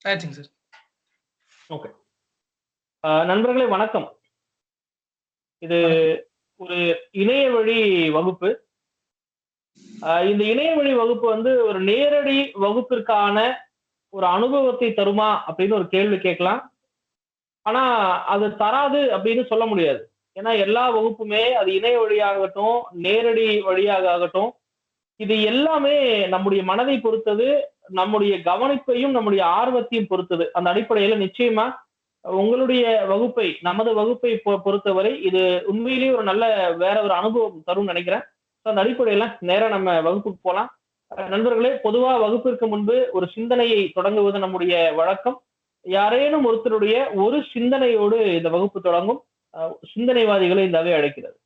ஆயிடுச்சுங்க sir. Okay. நண்பர்களே வணக்கம். இது ஒரு இணைய வழி வகுப்பு. இந்த இணைய வழி வகுப்பு வந்து ஒரு நேரடி வகுப்பிற்கான ஒரு அனுபவத்தை தருமா அப்படின்னு ஒரு கேள்வி கேட்கலாம். ஆனா அது தராது அப்படின்னு சொல்ல முடியாது. ஏன்னா எல்லா வகுப்புமே அது இணைய வழியாகட்டும், நேரடி வழியாக ஆகட்டும், இது எல்லாமே நம்முடைய மனதை பொறுத்தது, நம்முடைய கவனிப்பையும், நம்முடைய ஆர்வத்தையும் பொறுத்தது. அந்த அடிப்படையில நிச்சயமா உங்களுடைய வகுப்பை, நமது வகுப்பை பொறுத்தவரை இது உண்மையிலேயே ஒரு நல்ல வேற ஒரு அனுபவம் தரும்னு நினைக்கிறேன். அந்த அடிப்படையில நேரா நம்ம வகுப்புக்கு போலாம். நண்பர்களே, பொதுவா வகுப்பிற்கு முன்பு ஒரு சிந்தனையை தொடங்குவது நம்முடைய வழக்கம். யாரேனும் ஒருத்தருடைய ஒரு சிந்தனையோடு இந்த வகுப்பு தொடங்கும். சிந்தனைவாதிகளை இந்த அவை அழைக்கிறது.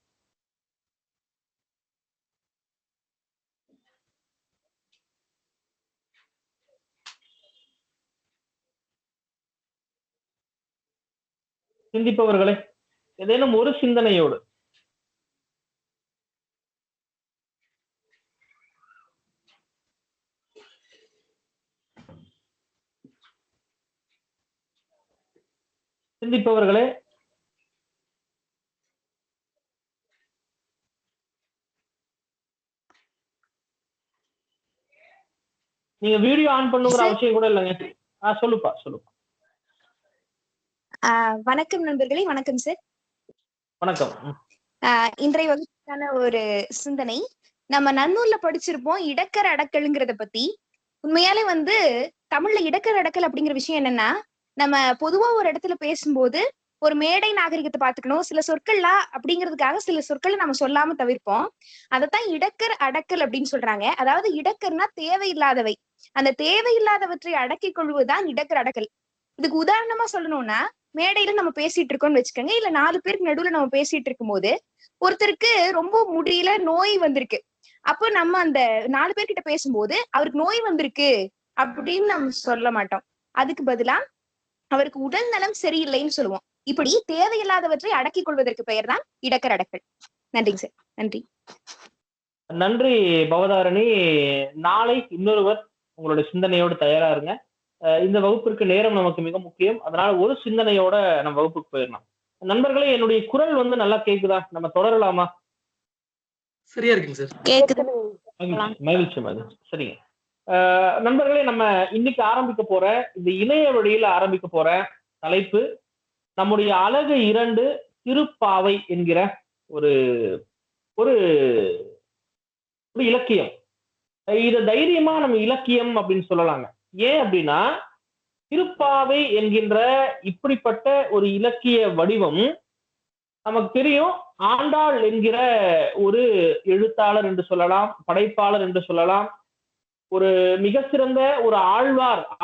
சிந்திப்பவர்களே, ஏதேனும் ஒரு சிந்தனையோடு. சிந்திப்பவர்களே, நீங்க வீடியோ ஆன் பண்ணுங்கிற அவசியம் கூட இல்லைங்க. சொல்லுப்பா. வணக்கம் நண்பர்களே. வணக்கம் சார். வணக்கம். இன்றைய வகுப்புக்கான ஒரு சிந்தனை, நம்ம நன்னூல்ல படிச்சிருப்போம் இடக்கர் அடக்கல்ங்கிறத பத்தி. உண்மையாலே வந்து தமிழ்ல இடக்கர் அடக்கல் அப்படிங்கிற விஷயம் என்னன்னா, நம்ம பொதுவா ஒரு இடத்துல பேசும்போது ஒரு மேடை நாகரிகத்தை பாத்துக்கணும், சில சொற்கள்லாம் அப்படிங்கிறதுக்காக சில சொற்களை நம்ம சொல்லாம தவிர்ப்போம். அதைத்தான் இடக்கர் அடக்கல் அப்படின்னு சொல்றாங்க. அதாவது இடக்கர்னா தேவையில்லாதவை, அந்த தேவையில்லாதவற்றை அடக்கிக் கொள்வதுதான் இடக்கர் அடக்கல். இதுக்கு உதாரணமா சொல்லணும்னா, மேடையில நம்ம பேசிட்டு இருக்கோம்னு வச்சுக்கோங்க, இல்ல 4 பேருக்கு நடுவுல நம்ம பேசிட்டு இருக்கும் போது ஒருத்தருக்கு ரொம்ப முடியல, நோய் வந்திருக்கு. அப்போ நம்ம அந்த 4 பேர்கிட்ட பேசும்போது அவருக்கு நோய் வந்திருக்கு அப்படின்னு நம்ம சொல்ல மாட்டோம். அதுக்கு பதிலா அவருக்கு உடல் நலம் சரியில்லைன்னு சொல்லுவோம். இப்படி தேவையில்லாதவற்றை அடக்கிக் கொள்வதற்கு பெயர் தான் இடக்கர் அடக்கல். நன்றிங்க சார். நன்றி பவதாரணி. நாளை இன்னொருவர் உங்களுடைய சிந்தனையோடு தயாரா இருங்க. இந்த வகுப்பிற்கு நேரம் நமக்கு மிக முக்கியம். அதனால ஒரு சிந்தனையோட நம்ம வகுப்புக்கு போயிடலாம். நண்பர்களே, என்னுடைய குரல் வந்து நல்லா கேக்குதா? நம்ம தொடரலாமா? சரியா இருக்குங்க சார். மகிழ்ச்சி. சரிங்க நண்பர்களே, நம்ம இன்னைக்கு ஆரம்பிக்க போற இந்த இணைய வழியில ஆரம்பிக்க போற தலைப்பு நம்முடைய அழகு 2 திருப்பாவை என்கிற ஒரு ஒரு இலக்கியம். இத தைரியமா நம்ம இலக்கியம் அப்படின்னு சொல்லலாங்க. ஏன் அப்படின்னா, திருப்பாவை என்கின்ற இப்படிப்பட்ட ஒரு இலக்கிய வடிவம் நமக்கு தெரியும். ஆண்டாள் என்கிற ஒரு எழுத்தாளர் என்று சொல்லலாம், படைப்பாளர் என்று சொல்லலாம், ஒரு மிக சிறந்த ஒரு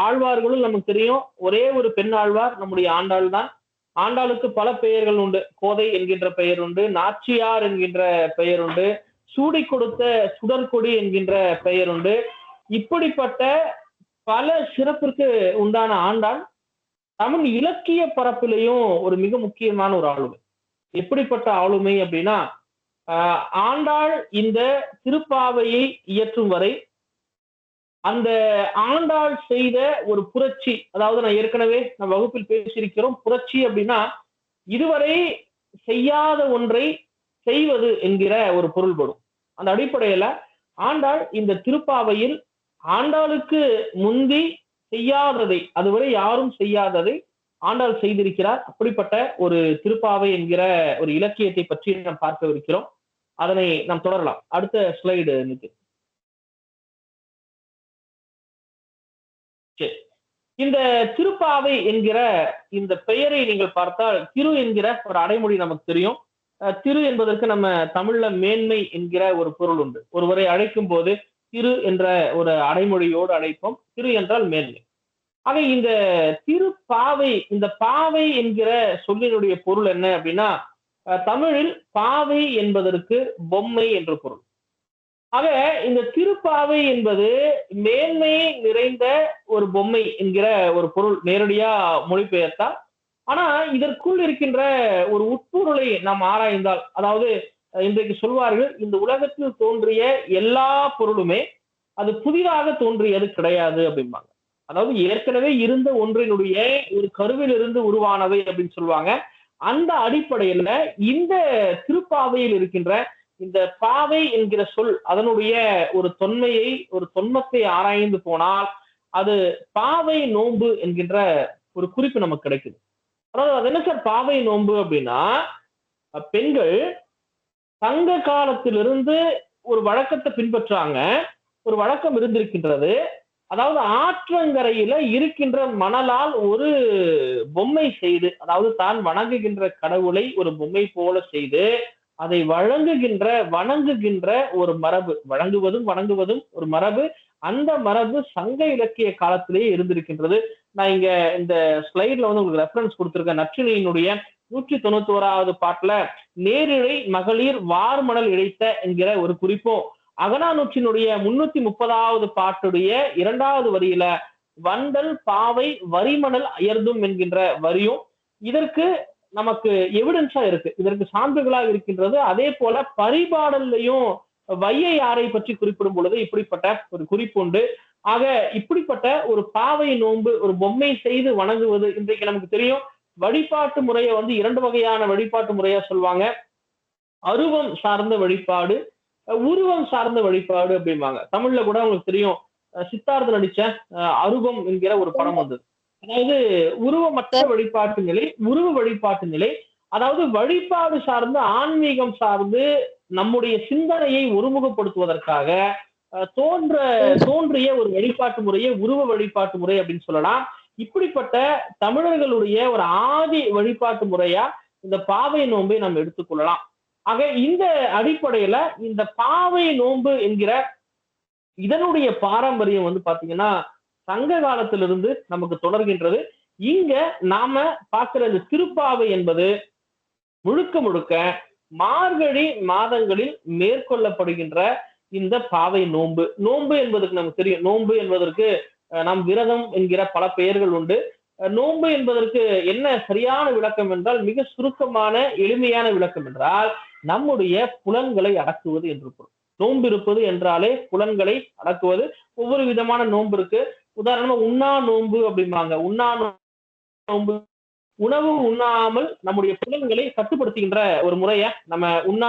ஆழ்வார்களும் நமக்கு தெரியும். ஒரே ஒரு பெண் ஆழ்வார் நம்முடைய ஆண்டாள் தான். ஆண்டாளுக்கு பல பெயர்கள் உண்டு. கோதை என்கின்ற பெயர் உண்டு, நாச்சியார் என்கின்ற பெயர் உண்டு, சூடி கொடுத்த சுடற்கொடி என்கின்ற பெயர் உண்டு. இப்படிப்பட்ட பல சிறப்பிற்கு உண்டான ஆண்டாள் தமிழ் இலக்கிய பரப்பிலையும் ஒரு மிக முக்கியமான ஒரு ஆளுமை. எப்படிப்பட்ட ஆளுமை அப்படின்னா, ஆண்டாள் இந்த திருப்பாவையை இயற்றும் வரை அந்த ஆண்டாள் செய்த ஒரு புரட்சி, அதாவது நான் ஏற்கனவே நம்ம வகுப்பில் பேசியிருக்கிறோம், புரட்சி அப்படின்னா இதுவரை செய்யாத ஒன்றை செய்வது என்கிற ஒரு பொருள்படும். அந்த அடிப்படையில ஆண்டாள் இந்த திருப்பாவையில் ஆண்டாளுக்கு முந்தி செய்யாததை, அதுவரை யாரும் செய்யாததை ஆண்டாள் செய்திருக்கிறார். அப்படிப்பட்ட ஒரு திருப்பாவை என்கிற ஒரு இலக்கியத்தை பற்றி நாம் பார்க்கவிருக்கிறோம். அதனை நாம் தொடரலாம். அடுத்த ஸ்லைடு. இந்த திருப்பாவை என்கிற இந்த பெயரை நீங்கள் பார்த்தால், திரு என்கிற ஒரு அடைமொழி நமக்கு தெரியும். திரு என்பதற்கு நம்ம தமிழ்ல மேன்மை என்கிற ஒரு பொருள் உண்டு. ஒருவரை அழைக்கும் போது திரு என்ற ஒரு அடைமொழியோடு அழைப்போம். திரு என்றால் மேன்மை. ஆக இந்த திருப்பாவை, இந்த பாவை என்கிற சொல்லினுடைய பொருள் என்ன அப்படின்னா, தமிழில் பாவை என்பதற்கு பொம்மை என்ற பொருள். ஆக இந்த திருப்பாவை என்பது மேன்மை நிறைந்த ஒரு பொம்மை என்கிற ஒரு பொருள் நேரடியா மொழிபெயர்த்தா. ஆனா இதற்குள் இருக்கின்ற ஒரு உட்பொருளை நாம் ஆராய்ந்தால், அதாவது இன்றைக்கு சொல்வார்கள், இந்த உலகத்தில் தோன்றிய எல்லா பொருளுமே அது புதிதாக தோன்றியது கிடையாது அப்படிம்பாங்க. அதாவது ஏற்கனவே இருந்த ஒன்றினுடைய ஒரு கருவிலிருந்து உருவானவை அப்படின்னு சொல்லுவாங்க. அந்த அடிப்படையில இந்த திருப்பாவையில் இருக்கின்ற இந்த பாவை என்கிற சொல் அதனுடைய ஒரு தொன்மையை ஒரு தொன்மத்தை ஆராய்ந்து போனால் அது பாவை நோன்பு என்கின்ற ஒரு குறிப்பு நமக்கு கிடைக்குது. அதாவது அது என்ன சார் பாவை நோன்பு அப்படின்னா, பெண்கள் சங்க காலத்திலிருந்து ஒரு வழக்கத்தை பின்பற்றாங்க. ஒரு வழக்கம் இருந்திருக்கின்றது. அதாவது ஆற்றங்கரையில இருக்கின்ற மணலால் ஒரு பொம்மை செய்து, அதாவது தான் வணங்குகின்ற கடவுளை ஒரு பொம்மை போல செய்து அதை வணங்குகின்ற ஒரு மரபு, வணங்குவதும் ஒரு மரபு. அந்த மரபு சங்க இலக்கிய காலத்திலேயே இருந்திருக்கின்றது. நான் இங்க இந்த ஸ்லைட்ல வந்து உங்களுக்கு ரெஃபரன்ஸ் கொடுத்திருக்கேன். நற்றிணையினுடைய 191வது பாட்டுல நேரிழை மகளிர் வார்மணல் இழைத்த என்கிற ஒரு குறிப்பும், அகநானூற்றினுடைய 330வது பாட்டுடைய 2வது வரியில வண்டல் பாவை வரிமணல் அயர்ந்தும் என்கின்ற வரியும் இதற்கு நமக்கு எவிடன்ஸா இருக்கு, இதற்கு சான்றுகளாக இருக்கின்றது. அதே போல பரிபாடல்லையும் வையை ஆறை பற்றி குறிப்பிடும் பொழுது இப்படிப்பட்ட ஒரு குறிப்பு உண்டு. ஆக இப்படிப்பட்ட ஒரு பாவை நோன்பு, ஒரு பொம்மை செய்து வணங்குவது இன்றைக்கு நமக்கு தெரியும். வழிபாட்டு முறையை வந்து 2 வகையான வழிபாட்டு முறையா சொல்லுவாங்க. அருவம் சார்ந்த வழிபாடு, உருவம் சார்ந்த வழிபாடு அப்படிம்பாங்க. தமிழ்ல கூட உங்களுக்கு தெரியும், சித்தார்த்த நடிச்ச அருவம் என்கிற ஒரு படம் வந்தது. அதாவது உருவமற்ற வழிபாட்டு நிலை, உருவ வழிபாட்டு நிலை. அதாவது வழிபாடு சார்ந்து ஆன்மீகம் சார்ந்து நம்முடைய சிந்தனையை ஒருமுகப்படுத்துவதற்காக தோன்றிய ஒரு வழிபாட்டு முறையை உருவ வழிபாட்டு முறை அப்படின்னு சொல்லலாம். இப்படிப்பட்ட தமிழர்களுடைய ஒரு ஆதி வழிபாட்டு முறையா இந்த பாவை நோன்பை நம்ம எடுத்துக்கொள்ளலாம். ஆக இந்த அடிப்படையில இந்த பாவை நோன்பு என்கிற இதனுடைய பாரம்பரியம் வந்து பாத்தீங்கன்னா சங்க காலத்திலிருந்து நமக்கு தொடர்கின்றது. இங்க நாம பார்க்கிற இந்த திருப்பாவை என்பது முழுக்க மார்கழி மாதங்களில் மேற்கொள்ளப்படுகின்ற இந்த பாவை நோன்பு. நோன்பு என்பதற்கு நமக்கு தெரியும், நோன்பு என்பதற்கு நம் விரதம் என்கிற பல பெயர்கள் உண்டு. நோன்பு என்பதற்கு என்ன சரியான விளக்கம் என்றால், மிக சுருக்கமான எளிமையான விளக்கம் என்றால் நம்முடைய புலன்களை அடக்குவது என்று பொருள். நோன்பு இருப்பது என்றாலே புலன்களை அடக்குவது. ஒவ்வொரு விதமான நோன்பு இருக்கு. உதாரணமா உண்ணா நோன்பு அப்படிம்பாங்க. உண்ணா நோன்பு உணவு உண்ணாமல் நம்முடைய புலன்களை கட்டுப்படுத்துகின்ற ஒரு முறைய நம்ம உண்ணா.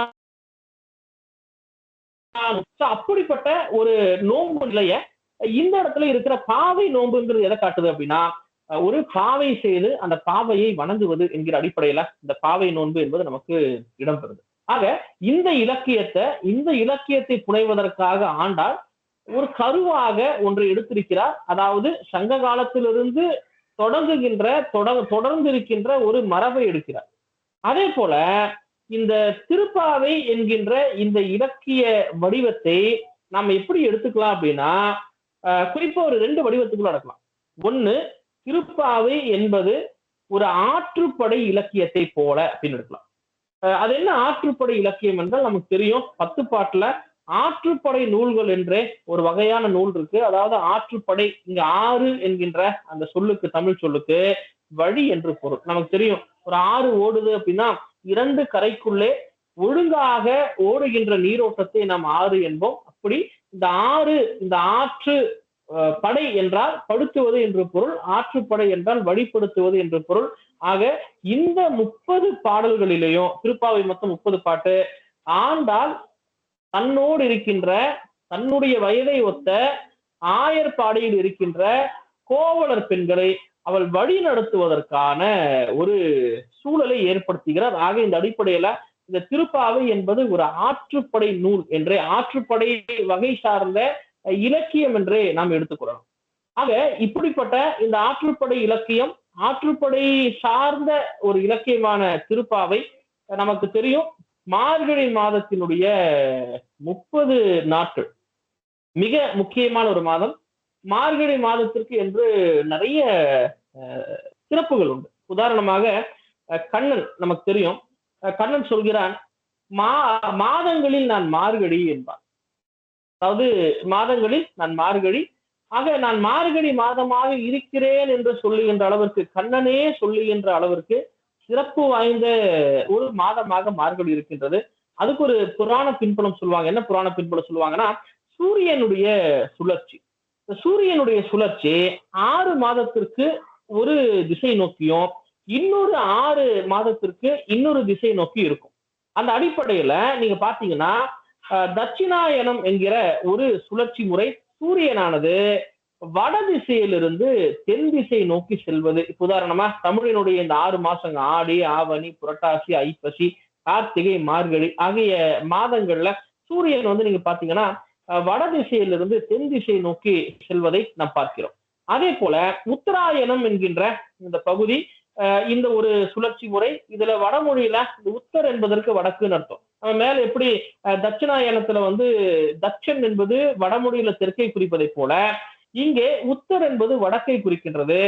அப்படிப்பட்ட ஒரு நோன்பு நிலைய இந்த இடத்துல இருக்கிற பாவை நோன்புங்கிறது எதை காட்டுது அப்படின்னா, ஒரு பாவை செய்து அந்த பாவையை வணங்குவது என்கிற அடிப்படையில இந்த பாவை நோன்பு என்பது நமக்கு இடம்பெறுது. ஆக இந்த இலக்கியத்தை புனைவதற்காக ஆண்டாள் ஒரு கருவாக ஒன்றை எடுத்திருக்கிறார். அதாவது சங்க காலத்திலிருந்து தொடர்ந்து இருக்கின்ற ஒரு மரபை எடுக்கிறார். அதே போல இந்த திருப்பாவை என்கின்ற இந்த இலக்கிய வடிவத்தை நாம் எப்படி எடுத்துக்கலாம் அப்படின்னா, குறிப்பா ஒரு 2 வடிவத்துக்குள்ள அடக்கலாம். ஒண்ணு, திருப்பாவை என்பது ஒரு ஆற்றுப்படை இலக்கியத்தை போல அப்படின்னு எடுக்கலாம். அது என்ன ஆற்றுப்படை இலக்கியம் என்றால் நமக்கு தெரியும், 10 பாட்டுல ஆற்றுப்படை நூல்கள் என்றே ஒரு வகையான நூல் இருக்கு. அதாவது ஆற்றுப்படை, இங்க ஆறு என்கின்ற அந்த சொல்லுக்கு, தமிழ் சொல்லுக்கு வழி என்று பொருள். நமக்கு தெரியும், ஒரு ஆறு ஓடுது அப்படின்னா 2 கரைக்குள்ளே ஒழுங்காக ஓடுகின்ற நீரோட்டத்தை நாம் ஆறு என்போம். அப்படி இந்த ஆற்று படை என்றால் படுத்துவது என்று பொருள், ஆற்றுப்படை என்றால் வழிப்படுத்துவது என்று பொருள். ஆக இந்த 30 பாடல்களிலேயும், திருப்பாவை மொத்தம் 30 பாட்டு, ஆண்டாள் தன்னோடு இருக்கின்ற தன்னுடைய வயதை ஒத்த ஆயர்பாடியில் இருக்கின்ற கோவலர் பெண்களை அவள் வழி நடத்துவதற்கான ஒரு சூழலை ஏற்படுத்துகிறார். ஆக இந்த அடிப்படையில இந்த திருப்பாவை என்பது ஒரு ஆற்றுப்படை நூல் என்றே, ஆற்றுப்படை வகை சார்ந்த இலக்கியம் என்றே நாம் எடுத்துக்கொள்ளலாம். ஆக இப்படிப்பட்ட இந்த ஆற்றுப்படை இலக்கியம், ஆற்றுப்படை சார்ந்த ஒரு இலக்கியமான திருப்பாவை நமக்கு தெரியும். மார்கழி மாதத்தினுடைய 30 நாட்கள் மிக முக்கியமான ஒரு மாதம். மார்கழி மாதத்திற்கு என்று நிறைய சிறப்புகள் உண்டு. உதாரணமாக கண்ணன் நமக்கு தெரியும், கண்ணன் சொல்கிறான், மாதங்களில் நான் மார்கழி என்பான். அதாவது மாதங்களில் நான் மார்கழி. ஆக நான் மார்கழி மாதமாக இருக்கிறேன் என்று சொல்லுகின்ற அளவிற்கு, கண்ணனே சொல்லுகின்ற அளவிற்கு சிறப்பு வாய்ந்த ஒரு மாதமாக மார்கழி இருக்கின்றது. அதுக்கு ஒரு புராண பின்புலம் சொல்லுவாங்க. என்ன புராண பின்புலம் சொல்லுவாங்கன்னா, சூரியனுடைய சுழற்சி. சூரியனுடைய சுழற்சி 6 மாதத்திற்கு ஒரு திசை நோக்கியும் இன்னொரு 6 மாதத்திற்கு இன்னொரு திசை நோக்கி இருக்கும். அந்த அடிப்படையில நீங்க பாத்தீங்கன்னா தட்சிணாயனம் என்கிற ஒரு சுழற்சி முறை சூரியனானது வட திசையிலிருந்து தென் திசை நோக்கி செல்வது. உதாரணமா தமிழினுடைய இந்த 6 மாசங்க ஆடி, ஆவணி, புரட்டாசி, ஐப்பசி, கார்த்திகை, மார்கழி ஆகிய மாதங்கள்ல சூரியன் வந்து நீங்க பாத்தீங்கன்னா வட திசையிலிருந்து தென் திசை நோக்கி செல்வதை நாம் பார்க்கிறோம். அதே போல உத்தராயணம் என்கின்ற இந்த பகுதி இந்த ஒரு சுழற்சி முறை. இதுல வடமொழியில இந்த உத்தர் என்பதற்கு வடக்குன்னு அர்த்தம். நம்ம மேல எப்படி தட்சிணாயனத்துல வந்து தட்சன் என்பது வடமொழியில தெற்கை குறிப்பதை போல இங்கே உத்தர் என்பது வடக்கை குறிக்கின்றது.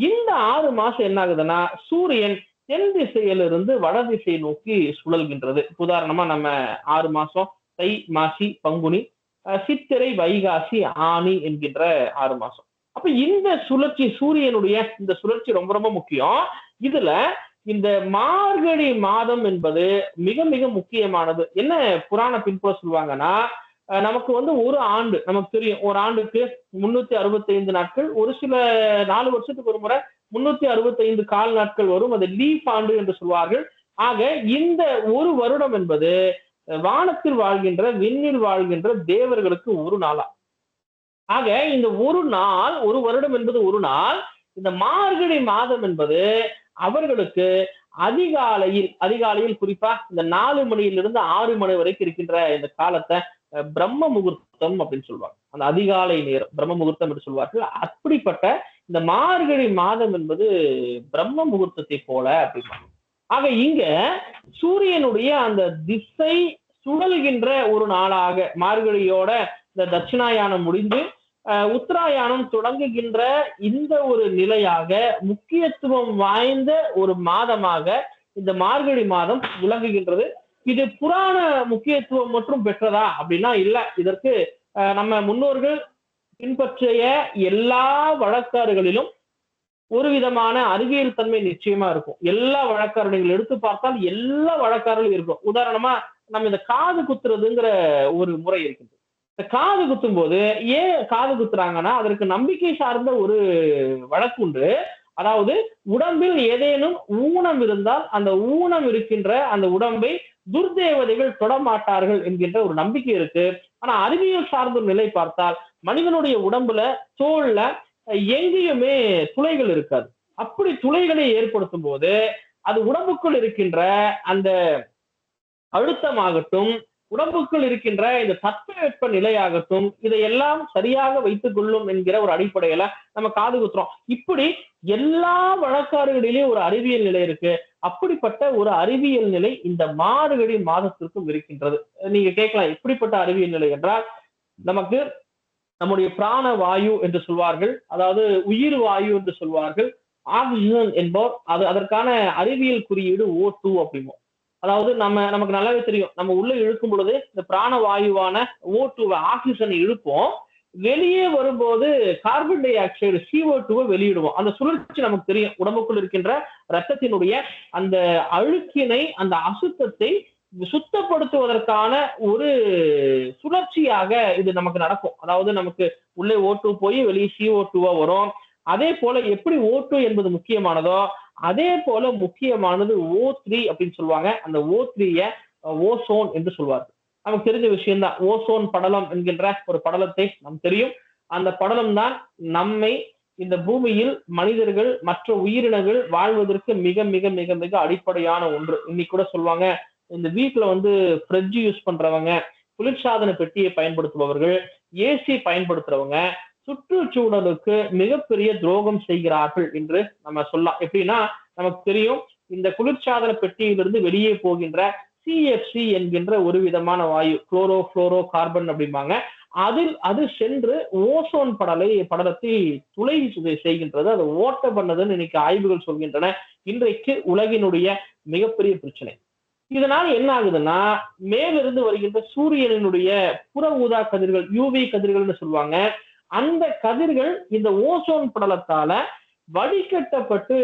இந்த 6 மாசம் என்ன ஆகுதுன்னா சூரியன் தென் திசையிலிருந்து வட திசை நோக்கி சுழல்கின்றது. உதாரணமா நம்ம 6 மாசம் தை, மாசி, பங்குனி, சித்திரை, வைகாசி, ஆனி என்கின்ற 6 மாசம். அப்ப இந்த சுழற்சி சூரியனுடைய இந்த சுழற்சி ரொம்ப ரொம்ப முக்கியம். இதுல இந்த மார்கழி மாதம் என்பது மிக மிக முக்கியமானது. என்ன புராண பின்புல சொல்லுவாங்கன்னா நமக்கு வந்து ஒரு ஆண்டு நமக்கு தெரியும், ஒரு ஆண்டுக்கு 365 நாட்கள், ஒரு சில 4 வருஷத்துக்கு ஒரு முறை 365 கால் நாட்கள் வரும். அது லீப் ஆண்டு என்று சொல்வார்கள். ஆக இந்த ஒரு வருடம் என்பது வானத்தில் வாழ்கின்ற விண்ணில் வாழ்கின்ற தேவர்களுக்கு ஒரு நாளா. ஆக இந்த ஒரு நாள், ஒரு வருடம் என்பது ஒரு நாள். இந்த மார்கழி மாதம் என்பது அவர்களுக்கு அதிகாலையில் குறிப்பா இந்த 4 மணியிலிருந்து 6 மணி வரைக்கும் இருக்கின்ற இந்த காலத்தை பிரம்ம முகூர்த்தம் அப்படின்னு சொல்லுவாங்க. அந்த அதிகாலை நேரம் பிரம்ம முகூர்த்தம் என்று சொல்வார்கள். அப்படிப்பட்ட இந்த மார்கழி மாதம் என்பது பிரம்ம முகூர்த்தத்தை போல அப்படிம்பாங்க. ஆக இங்க சூரியனுடைய அந்த திசை சுழல்கின்ற ஒரு நாளாக மார்கழியோட இந்த தட்சிணாயானம் முடிந்து உத்தராயணம் தொடங்குகின்ற இந்த ஒரு நிலையாக முக்கியத்துவம் வாய்ந்த ஒரு மாதமாக இந்த மார்கழி மாதம் விளங்குகின்றது. இது புராண முக்கியத்துவம் மற்றும் பெற்றதா அப்படின்னா இல்ல. இதற்கு நம்ம முன்னோர்கள் பின்பற்றிய எல்லா வழக்காறுகளிலும் ஒரு விதமான அறிவியல் தன்மை நிச்சயமா இருக்கும். எல்லா வழக்காறுகள் எடுத்து பார்த்தால் எல்லா வழக்காறுகளும் இருக்கும். உதாரணமா நம்ம இந்த காது குத்துறதுங்கிற ஒரு முறை இருக்குது. இந்த காது குத்தும் போது ஏன் காது குத்துறாங்கன்னா அதற்கு நம்பிக்கை சார்ந்த ஒரு வழக்கு உண்டு. அதாவது உடம்பில் ஏதேனும் ஊனம் இருந்தால் அந்த ஊனம் இருக்கின்ற அந்த உடம்பை துர்தேவதைகள் தொடமாட்டார்கள் என்கின்ற ஒரு நம்பிக்கை இருக்கு. ஆனா அறிவியல் சார்ந்த நிலை பார்த்தால் மனிதனுடைய உடம்புல தோல்ல எங்கேயுமே துளைகள் இருக்காது. அப்படி துளைகளை ஏற்படுத்தும் போது அது உடம்புக்குள் இருக்கின்ற அந்த அழுத்தமாகட்டும், உடம்புக்குள் இருக்கின்ற இந்த தட்பவெப்ப நிலையாகட்டும், இதையெல்லாம் சரியாக வைத்துக் கொள்ளும் என்கிற ஒரு அடிப்படையில நம்ம காது குத்துறோம். இப்படி எல்லா வழக்காறுகளிலேயும் ஒரு அறிவியல் நிலை இருக்கு. அப்படிப்பட்ட ஒரு அறிவியல் நிலை இந்த மார்கழி மாதத்திற்கும் இருக்கின்றது. நீங்க கேட்கலாம் எப்படிப்பட்ட அறிவியல் நிலை என்றால், நமக்கு நம்முடைய பிராண வாயு என்று சொல்வார்கள், அதாவது உயிர் வாயு என்று சொல்வார்கள். ஆக்சிஜன் என்போர் அதற்கான அறிவியல் குறியீடு O2 அப்படிமோ. அதாவது நமக்கு நல்லாவே தெரியும், நம்ம உள்ள இழுக்கும் பொழுது இந்த பிராண வாயுவான O2 ஆக்சிஜனை இழுப்போம், வெளியே வரும்போது கார்பன் டை ஆக்சைடு CO2 வெளியிடுவோம். அந்த சுழற்சி நமக்கு தெரியும். உடம்புக்குள் இருக்கின்ற ரத்தத்தினுடைய அந்த அழுக்கினை, அந்த அசுத்தத்தை சுத்தப்படுத்துவதற்கான ஒரு சுழற்சியாக இது நமக்கு நடக்கும். அதாவது நமக்கு உள்ளே O2 போய் வெளியே CO2 வரும். அதே போல எப்படி O2 என்பது முக்கியமானதோ அதே போல முக்கியமானது O3 அப்படின்னு சொல்லுவாங்க. அந்த O3 ஓசோன் என்று சொல்வார்கள். நமக்கு தெரிஞ்ச விஷயம்தான். ஓசோன் படலம் என்கின்ற ஒரு படலத்தை நாம் தெரியும். அந்த படலம் தான் நம்மை இந்த பூமியில் மனிதர்கள் மற்ற உயிரினங்கள் வாழ்வதற்கு மிக மிக மிக மிக அடிப்படையான ஒன்று. இன்னைக்கு கூட சொல்லுவாங்க, இந்த வீட்டுல வந்து ஃப்ரிட்ஜ் யூஸ் பண்றவங்க, குளிர்சாதன பெட்டியை பயன்படுத்துபவர்கள், ஏசி பயன்படுத்துறவங்க சுற்றுச்சூழலுக்கு மிகப்பெரிய துரோகம் செய்கிறார்கள் என்று நம்ம சொல்லலாம். எப்படின்னா நமக்கு தெரியும், இந்த குளிர்சாதன பெட்டியிலிருந்து வெளியே போகின்ற CFC என்கின்ற ஒரு விதமான வாயு, குளோரோ புளோரோ கார்பன் அப்படிம்பாங்க. அது சென்று ஓசோன் படலத்தை துளை செய்கின்றது, அதை ஓட்ட பண்ணதுன்னு இன்னைக்கு ஆய்வுகள் சொல்கின்றன. இன்றைக்கு உலகினுடைய மிகப்பெரிய பிரச்சனை. இதனால என்ன ஆகுதுன்னா, மேலிருந்து வருகின்ற சூரியனுடைய புற ஊதா கதிர்கள், UV கதிர்கள்னு சொல்லுவாங்க, அந்த கதிர்கள் இந்த ஓசோன் படலத்தால வடிகட்டப்பட்டு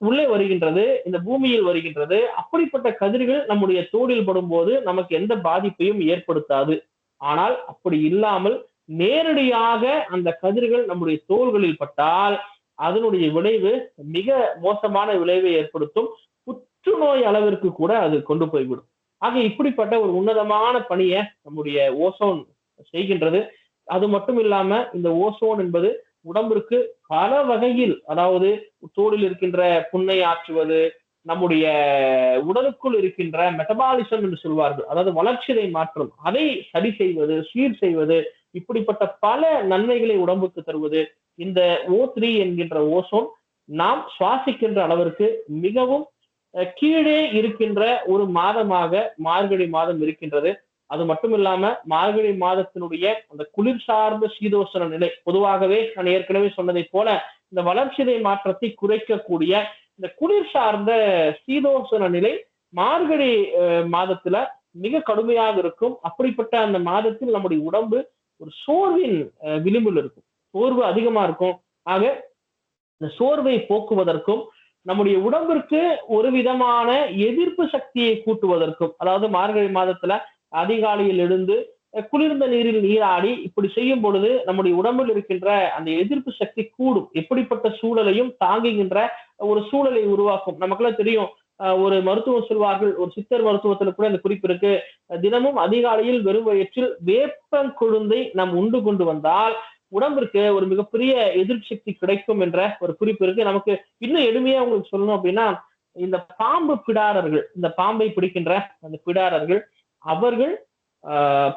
உள்ளே வருகின்றது, இந்த பூமியில் வருகின்றது. அப்படிப்பட்ட கதிர்கள் நம்முடைய தோலில் படும் போது நமக்கு எந்த பாதிப்பையும் ஏற்படுத்தாது. ஆனால் அப்படி இல்லாமல் நேரடியாக அந்த கதிர்கள் நம்முடைய தோள்களில் பட்டால் அதனுடைய விளைவு மிக மோசமான விளைவை ஏற்படுத்தும். புற்றுநோய் அளவிற்கு கூட அது கொண்டு போய்விடும். ஆக இப்படிப்பட்ட ஒரு உன்னதமான பணியை நம்முடைய ஓசோன் செய்கின்றது. அது மட்டும் இல்லாம இந்த ஓசோன் என்பது உடம்பிற்கு பல வகையில், அதாவது தோலில் இருக்கின்ற புண்ணை ஆற்றுவது, நம்முடைய உடலுக்குள் இருக்கின்ற மெட்டபாலிசம் என்று சொல்வார்கள், அதாவது வளர்ச்சிதை மாற்றம், அதை சரி செய்வது, சீர் செய்வது, இப்படிப்பட்ட பல நன்மைகளை உடம்புக்கு தருவது இந்த O3 என்கின்ற ஓசோன் நாம் சுவாசிக்கின்ற அளவிற்கு மிகவும் கீழே இருக்கின்ற ஒரு மாதமாக மார்கழி மாதம் இருக்கின்றது. அது மட்டும் இல்லாம மார்கழி மாதத்தினுடைய அந்த குளிர் சார்ந்த சீதோஷண நிலை, பொதுவாகவே நான் ஏற்கனவே சொன்னதை போல இந்த வளர்ச்சிதை மாற்றத்தை குறைக்கக்கூடிய இந்த குளிர் சார்ந்த சீதோஷண நிலை மார்கழி மாதத்துல மிக கடுமையாக இருக்கும். அப்படிப்பட்ட அந்த மாதத்தில் நம்முடைய உடம்பு ஒரு சோர்வின் விளிம்பில் இருக்கும், சோர்வு அதிகமா இருக்கும். ஆக இந்த சோர்வை போக்குவதற்கும் நம்முடைய உடம்பிற்கு ஒரு விதமான எதிர்ப்பு சக்தியை கூட்டுவதற்கும், அதாவது மார்கழி மாதத்துல அதிகாலையில் எழுந்து குளிர்ந்த நீரில் நீராடி இப்படி செய்யும் பொழுது நம்முடைய உடம்பில் இருக்கின்ற அந்த எதிர்ப்பு சக்தி கூடும். எப்படிப்பட்ட சூழலையும் தாங்குகின்ற ஒரு சூழலை உருவாக்கும். நமக்கெல்லாம் தெரியும், ஒரு மருத்துவம் சொல்வார்கள், ஒரு சித்தர் மருத்துவத்துல கூட இந்த குறிப்பு இருக்கு, தினமும் அதிகாலையில் வெறும் வயிற்றில் வேப்பம் கொழுந்தை நாம் உண்டு கொண்டு வந்தால் உடம்பிற்கு ஒரு மிகப்பெரிய எதிர்ப்பு சக்தி கிடைக்கும் என்ற ஒரு குறிப்பு இருக்கு. நமக்கு இன்னும் எளிமையா உங்களுக்கு சொல்லணும் அப்படின்னா, இந்த பாம்பு பிடாரர்கள், இந்த பாம்பை பிடிக்கின்ற அந்த பிடாரர்கள், அவர்கள்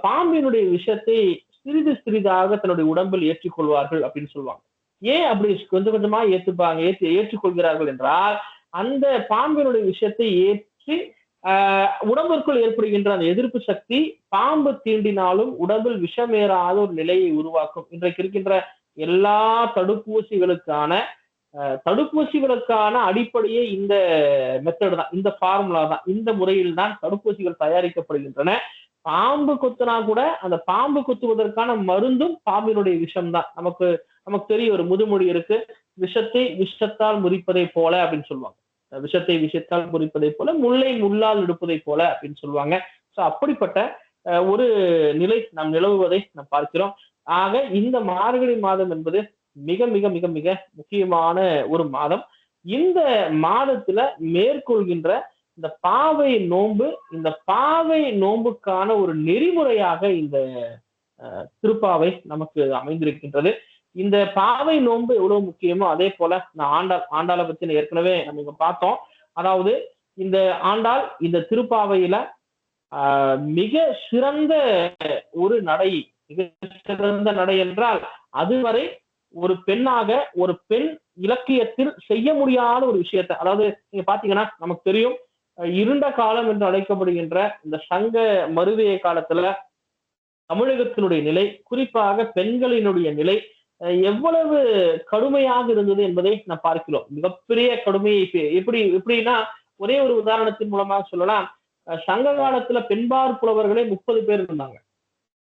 பாம்பினுடைய விஷத்தை சிறிது சிறிதாக தன்னுடைய உடம்பில் ஏற்றிக்கொள்வார்கள் அப்படின்னு சொல்லுவாங்க. ஏன் அப்படி கொஞ்சம் கொஞ்சமா ஏற்றுக்கொள்கிறார்கள் என்றால், அந்த பாம்பினுடைய விஷயத்தை ஏற்றி உடம்பிற்குள் ஏற்படுகின்ற அந்த எதிர்ப்பு சக்தி பாம்பு தீண்டினாலும் உடம்பில் விஷமேறாத ஒரு நிலையை உருவாக்கும். இன்றைக்கு இருக்கின்ற எல்லா தடுப்பூசிகளுக்கான அடிப்படையே இந்த மெத்தட் தான், இந்த ஃபார்முலா தான், இந்த முறையில் தான் தடுப்பூசிகள் தயாரிக்கப்படுகின்றன. பாம்பு கொத்துனா கூட அந்த பாம்பு கொத்துவதற்கான மருந்தும் பாம்பினுடைய விஷம் தான். நமக்கு தெரியும், ஒரு முதுமொழி இருக்கு, விஷத்தை விஷத்தால் முறிப்பதை போல அப்படின்னு சொல்லுவாங்க. விஷத்தை விஷத்தால் முறிப்பதை போல, முல்லை முள்ளால் எடுப்பதை போல அப்படின்னு சொல்லுவாங்க. சோ அப்படிப்பட்ட ஒரு நிலை நாம் நிலவுவதை நாம் பார்க்கிறோம். ஆக இந்த மார்கழி மாதம் என்பது மிக மிக மிக மிக முக்கியமான ஒரு மாதம். இந்த மாதத்துல மேற்கொள்கின்ற இந்த பாவை நோன்பு, இந்த பாவை நோன்புக்கான ஒரு நெறிமுறையாக இந்த திருப்பாவை நமக்கு அமைந்திருக்கின்றது. இந்த பாவை நோன்பு எவ்வளவு முக்கியமோ அதே போல நான் ஆண்டாளை பத்தி ஏற்கனவே நம்ம இங்க பார்த்தோம். அதாவது இந்த ஆண்டாள் இந்த திருப்பாவையில மிக சிறந்த ஒரு நடை, மிக சிறந்த நடை என்றால் அதுவரை ஒரு பெண்ணாக ஒரு பெண் இலக்கியத்தில் செய்ய முடியாத ஒரு விஷயத்தை, அதாவது நீங்க பாத்தீங்கன்னா நமக்கு தெரியும், இருண்ட காலம் என்று அழைக்கப்படுகின்ற இந்த சங்க மருவிய காலத்துல தமிழகத்தினுடைய நிலை, குறிப்பாக பெண்களினுடைய நிலை எவ்வளவு கடுமையாக இருந்தது என்பதை நாம் பார்க்கிறோம். மிகப்பெரிய கடுமையை எப்படின்னா, ஒரே ஒரு உதாரணத்தின் மூலமாக சொல்லலாம். சங்க காலத்துல பெண்பால் புலவர்களே 30 பேர் இருந்தாங்க.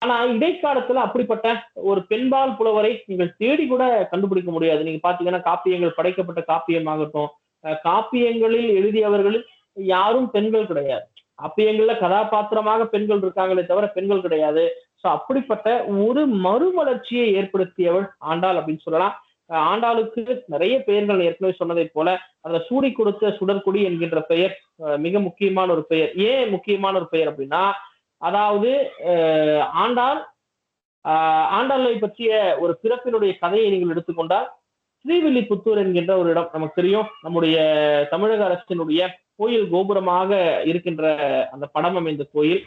ஆனா இடைக்காலத்துல அப்படிப்பட்ட ஒரு பெண்பால் புலவரை நீங்கள் தேடி கூட கண்டுபிடிக்க முடியாது. நீங்க பாத்தீங்கன்னா காப்பியங்கள், படைக்கப்பட்ட காப்பியமாகட்டும், காப்பியங்களில் எழுதியவர்களில் யாரும் பெண்கள் கிடையாது. காப்பியங்கள்ல கதாபாத்திரமாக பெண்கள் இருக்காங்களே தவிர பெண்கள் கிடையாது. சோ அப்படிப்பட்ட ஒரு மறுமலர்ச்சியை ஏற்படுத்தியவள் ஆண்டாள் அப்படின்னு சொல்லலாம். ஆண்டாளுக்கு நிறைய பெயர்கள் ஏற்கனவே சொன்னதை போல அதுல சூடி கொடுத்த சுடற்குடி என்கின்ற பெயர் மிக முக்கியமான ஒரு பெயர். ஏன் முக்கியமான ஒரு பெயர் அப்படின்னா, அதாவது ஆண்டாளை பற்றிய ஒரு பிறப்பினுடைய கதையை நீங்கள் எடுத்துக்கொண்டால், ஸ்ரீவில்லிபுத்தூர் என்கின்ற ஒரு இடம் நமக்கு தெரியும். நம்முடைய தமிழக அரசினுடைய கோயில் கோபுரமாக இருக்கின்ற அந்த படம் அமைந்த கோயில்,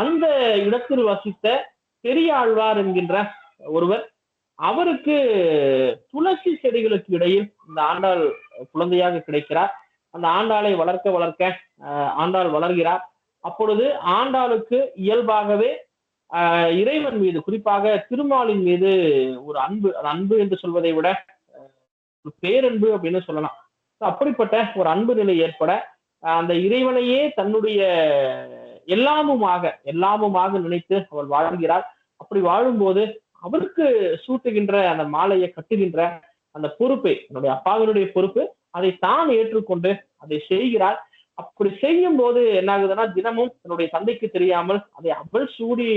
அந்த இடத்தில் வசித்த பெரியாழ்வார் என்கின்ற ஒருவர், அவருக்கு துளசி செடிகளுக்கு இடையில் இந்த ஆண்டாள் குழந்தையாக கிடைக்கிறார். அந்த ஆண்டாளை வளர்க்க வளர்க்க ஆண்டாள் வளர்கிறார். அப்பொழுது ஆண்டாளுக்கு இயல்பாகவே இறைவன் மீது, குறிப்பாக திருமாலின் மீது ஒரு அன்பு, அன்பு என்று சொல்வதை விட பேரன்பு அப்படின்னு சொல்லலாம். அப்படிப்பட்ட ஒரு அன்பு நிலை ஏற்பட அந்த இறைவனையே தன்னுடைய எல்லாமுமாக நினைத்து அவள் வாழ்கிறார். அப்படி வாழும்போது அவருக்கு சூட்டுகின்ற அந்த மாலையை கட்டுகின்ற அந்த பொறுப்பை, என்னுடைய அப்பாவினுடைய பொறுப்பு, அதை தான் ஏற்றுக்கொண்டு அதை செய்கிறார். அப்படி செய்யும் போது என்ன ஆகுதுன்னா, தினமும் தன்னுடைய தந்தைக்கு தெரியாமல் அதை அவள் சூடி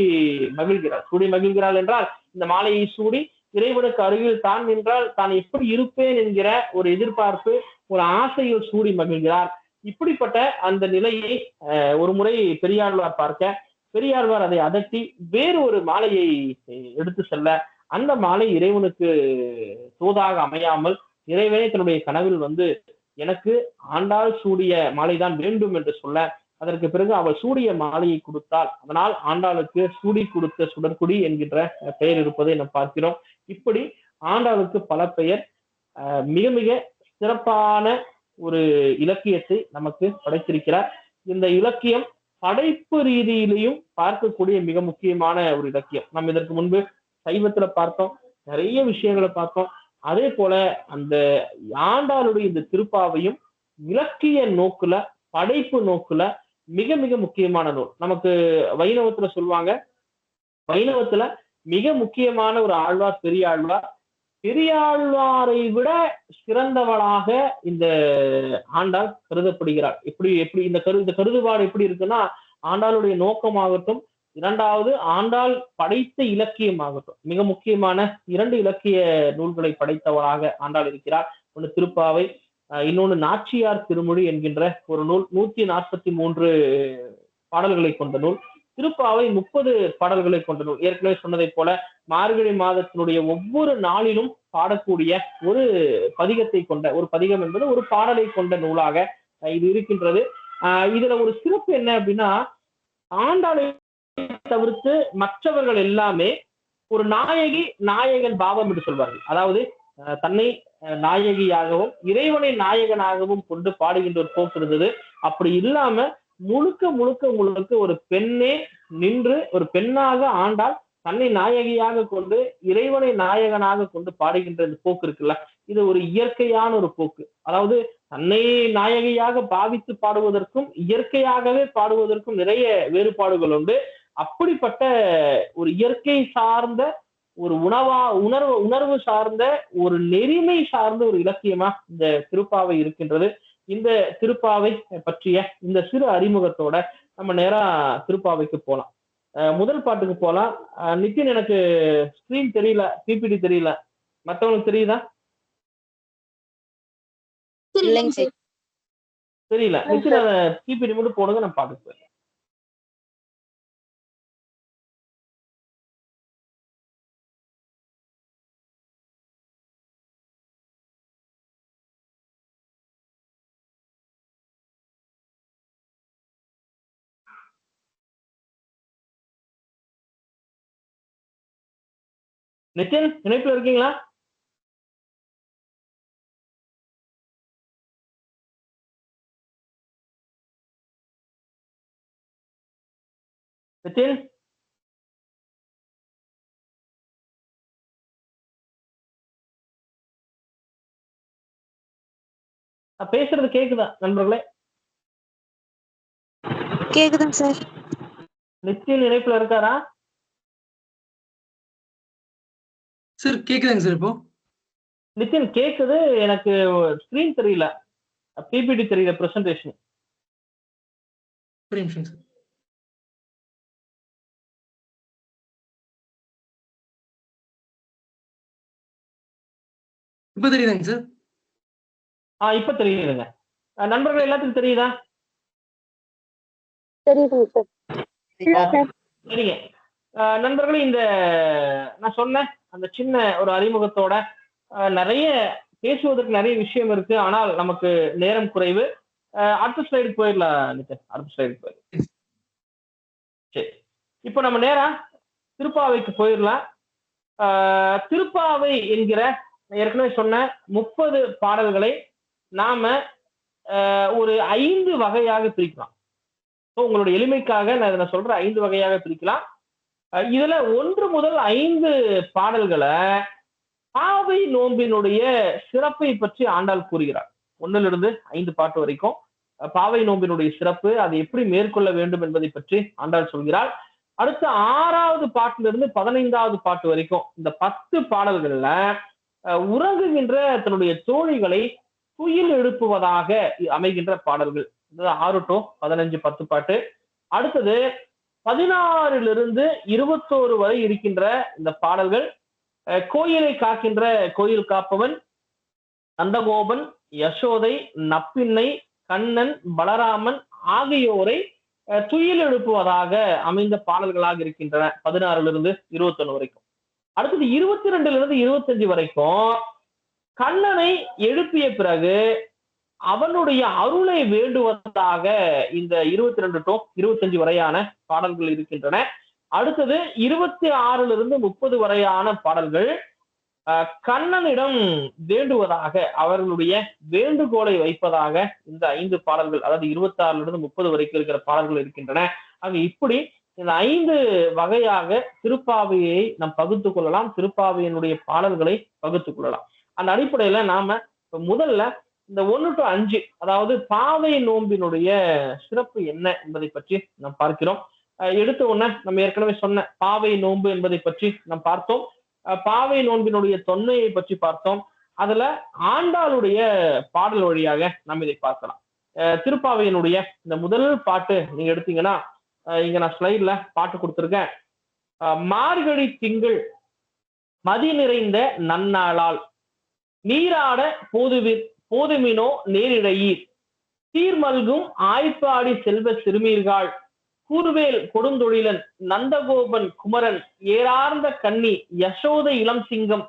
மகிழ்கிறாள் என்றால், இந்த மாலையை சூடி இறைவனுக்கு அருகில் தான் நின்றால் தான் எப்படி இருப்பேன் என்கிற ஒரு எதிர்பார்ப்பு, ஒரு ஆசையில் சூடி மகிழ்கிறார். இப்படிப்பட்ட அந்த நிலையை ஒரு முறை பெரியாழ்வார் பார்க்க, பெரியாழ்வார் அதை அதட்டி வேறு ஒரு மாலையை எடுத்து செல்ல, அந்த மாலை இறைவனுக்கு தூதாக அமையாமல், இறைவனே தன்னுடைய கனவில் வந்து எனக்கு ஆண்டாள் சூடிய மாலைதான் வேண்டும் என்று சொல்ல, அதற்கு பிறகு அவள் சூடிய மாலையை கொடுத்தாள். அதனால் ஆண்டாளுக்கு சூடி கொடுத்த சுடற்குடி என்கின்ற பெயர் இருப்பதை நாம் பார்க்கிறோம். இப்படி ஆண்டாளுக்கு பல பெயர். மிக மிக சிறப்பான ஒரு இலக்கியத்தை நமக்கு படைத்திருக்கிறார். இந்த இலக்கியம் படைப்பு ரீதியிலையும் பார்க்கக்கூடிய மிக முக்கியமான ஒரு இலக்கியம். நம்ம இதற்கு முன்பு சைவத்துல பார்த்தோம், நிறைய விஷயங்களை பார்த்தோம். அதே போல அந்த ஆண்டாளுடைய இந்த திருப்பாவையும் இலக்கிய நோக்குல, படைப்பு நோக்குல மிக மிக முக்கியமான நூல். நமக்கு வைணவத்துல சொல்லுவாங்க, வைணவத்துல மிக முக்கியமான ஒரு ஆழ்வார் பெரியாழ்வார். பெரியாழ்வாரை விட சிறந்தவளாக இந்த ஆண்டாள் கருதப்படுகிறாள். எப்படி இந்த கருதுபாடு எப்படி இருக்குன்னா, ஆண்டாளுடைய நோக்கமாகட்டும், இரண்டாவது ஆண்டாள் படைத்த இலக்கியமாகட்டும், மிக முக்கியமான 2 இலக்கிய நூல்களை படைத்தவளாக ஆண்டாள் இருக்கிறார். ஒன்று திருப்பாவை, இன்னொன்று நாச்சியார் திருமொழி என்கின்ற ஒரு நூல். 143 பாடல்களை கொண்ட நூல். திருப்பாவை 30 பாடல்களை கொண்ட நூல். ஏற்கனவே சொன்னதை போல மார்கழி மாதத்தினுடைய ஒவ்வொரு நாளிலும் பாடக்கூடிய ஒரு பதிகத்தை கொண்ட, ஒரு பதிகம் என்பது ஒரு பாடலை கொண்ட நூலாக இது இருக்கின்றது. இதுல ஒரு சிறப்பு என்ன அப்படின்னா, ஆண்டாளை தவிர்த்து மற்றவர்கள் எல்லாமே ஒரு நாயகன் பாவம் என்று சொல்வார்கள். அதாவது தன்னை நாயகியாகவும் இறைவனை நாயகனாகவும் கொண்டு பாடுகின்ற ஒரு போக்கு இருந்தது. அப்படி இல்லாம முழுக்க ஒரு பெண்ணே நின்று, ஒரு பெண்ணாக ஆண்டாள் தன்னை நாயகியாக கொண்டு இறைவனை நாயகனாக கொண்டு பாடுகின்ற இந்த போக்கு இருக்குல்ல, இது ஒரு இயற்கையான ஒரு போக்கு. அதாவது தன்னை நாயகியாக பாவித்து பாடுவதற்கும் இயற்கையாகவே பாடுவதற்கும் நிறைய வேறுபாடுகள் உண்டு. அப்படிப்பட்ட ஒரு இயற்கை சார்ந்த, ஒரு உணர்வு சார்ந்த, ஒரு நெறிமை சார்ந்த ஒரு இலக்கியமா இந்த திருப்பாவை இருக்கின்றது. இந்த திருப்பாவை பற்றிய இந்த சிறு அறிமுகத்தோட நம்ம நேரா திருப்பாவைக்கு போலாம். முதல் பாட்டுக்கு போலாம். நித்தின், எனக்கு ஸ்கிரீன் தெரியல, பிபிடி தெரியல, மற்றவங்களுக்கு தெரியுதா? தெரியல. நித்தின் அதை பிபிடி மட்டும் போடுங்க, நான் பாட்டுக்கு போறேன். நித்தின், இணைப்புல இருக்கீங்களா? நித்தின், பேசுறது கேக்குதா நண்பர்களே? கேக்குதுங்க சார். நித்தின் இணைப்புல இருக்காரா? சார் கேக்குதுங்க சார். இப்போ நித்தின் கேக்குது, எனக்கு ஸ்கிரீன் தெரியல, பிபிடி தெரியல, பிரசன்டேஷன். ஒரு நிமிஷம் சார். இப்ப தெரியுதாங்க சார்? இப்ப தெரியுதுங்க. நண்பர்கள் எல்லாத்துக்கும் தெரியுதா? தெரியுதுங்க சார். சரிங்க நண்பர்களே, இந்த நான் சொன்ன அந்த சின்ன ஒரு அறிமுகத்தோட நிறைய பேசுவதற்கு நிறைய விஷயம் இருக்கு. ஆனால் நமக்கு நேரம் குறைவு. அடுத்த ஸ்லைடுக்கு போயிடலாம் நித்தின், அடுத்த ஸ்லைடுக்கு போயிடலாம். சரி, இப்போ நம்ம நேரா திருப்பாவைக்கு போயிடலாம். திருப்பாவை என்கிற ஏற்கனவே சொன்ன 30 பாடல்களை நாம ஒரு 5 வகையாக பிரிக்கலாம். உங்களுடைய எளிமைக்காக நான் இதை சொல்றேன், 5 வகையாக பிரிக்கலாம். இதுல 1 முதல் 5 பாடல்களை பாவை நோம்பினுடைய சிறப்பை பற்றி ஆண்டாள் கூறுகிறார். 1லிருந்து 5 பாட்டு வரைக்கும் பாவை நோம்பினுடைய சிறப்பு, அதை எப்படி மேற்கொள்ள வேண்டும் என்பதை பற்றி ஆண்டாள் சொல்கிறார். அடுத்த 6வது பாட்டிலிருந்து 15வது பாட்டு வரைக்கும் இந்த 10 பாடல்கள்ல உறங்குகின்ற தன்னுடைய தோழிகளை துயில் எழுப்புவதாக அமைகின்ற பாடல்கள். 6 to 15 10 பாட்டு. அடுத்தது 16 21 வரை இருக்கின்ற இந்த பாடல்கள் கோயிலை காக்கின்ற கோயில் காப்பவன், நந்தகோபன், யசோதை, நப்பின்னை, கண்ணன், பலராமன் ஆகியோரை துயில் எழுப்புவதாக அமைந்த பாடல்களாக இருக்கின்றன 16 21 வரைக்கும். அடுத்தது 22 25 வரைக்கும் கண்ணனை எழுப்பிய பிறகு அவனுடைய அருளை வேண்டுவதாக இந்த 22 to 25 வரையான பாடல்கள் இருக்கின்றன. அடுத்தது 26 30 வரையான பாடல்கள் கண்ணனிடம் வேண்டுவதாக அவர்களுடைய வேண்டுகோளை வைப்பதாக இந்த 5 பாடல்கள், அதாவது 26 30 வரைக்கும் இருக்கிற பாடல்கள் இருக்கின்றன. ஆக இப்படி இந்த 5 வகையாக திருப்பாவையை நாம் பகுத்து கொள்ளலாம், திருப்பாவையினுடைய பாடல்களை பகுத்து கொள்ளலாம். அந்த அடிப்படையில நாம முதல்ல இந்த 1 to 5, அதாவது பாவை நோம்பினுடைய சிறப்பு என்ன என்பதை பற்றி நாம் பார்க்கிறோம். எடுத்த உடனே நம்ம ஏற்கனவே சொன்ன பாவை நோன்பு என்பதை பற்றி நாம் பார்த்தோம். பாவை நோன்பினுடைய தொன்மையை பற்றி பார்த்தோம். அதுல ஆண்டாளுடைய பாடல் வழியாக நாம் இதை பார்க்கலாம். திருப்பாவையினுடைய இந்த முதல் பாட்டு நீங்க எடுத்தீங்கன்னா, இங்க நான் ஸ்லைட்ல பாட்டு கொடுத்திருக்கேன். மார்கழி திங்கள் மதி நிறைந்த நன்னாளால் நீராட போதுமினோ நேரிடையீர் சீர்மல்கும் ஆய்ப்பாடி செல்வ சிறுமீர்கள் கூர்வேல் கொடுந்தொழிலன் நந்தகோபன் குமரன் ஏறார்ந்த கன்னி யசோதை இளம் சிங்கம்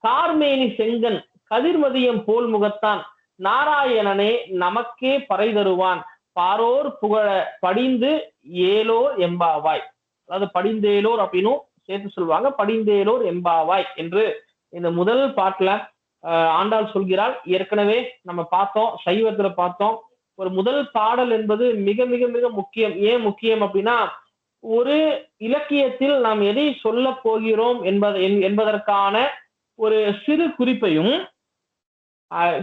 கார்மேனி செங்கன் கதிர்மதியம் போல் முகத்தான் நாராயணனே நமக்கே பறை தருவான் பாரோர் புகழ படிந்து ஏலோர் எம்பாவாய். அதாவது படிந்தேலோர் அப்படின்னும் சேர்த்து சொல்லுவாங்க. படிந்தேலோர் எம்பாவாய் என்று இந்த முதல் பாட்டுல ஆண்டாள் சொல்கிறாள். ஏற்கனவே நம்ம பார்த்தோம், சைவத்துல பார்த்தோம், ஒரு முதல் பாடல் என்பது மிக மிக மிக முக்கியம். ஏன் முக்கியம் அப்படின்னா, ஒரு இலக்கியத்தில் நாம் எதை சொல்ல போகிறோம் என்பதற்கான ஒரு சிறு குறிப்பையும்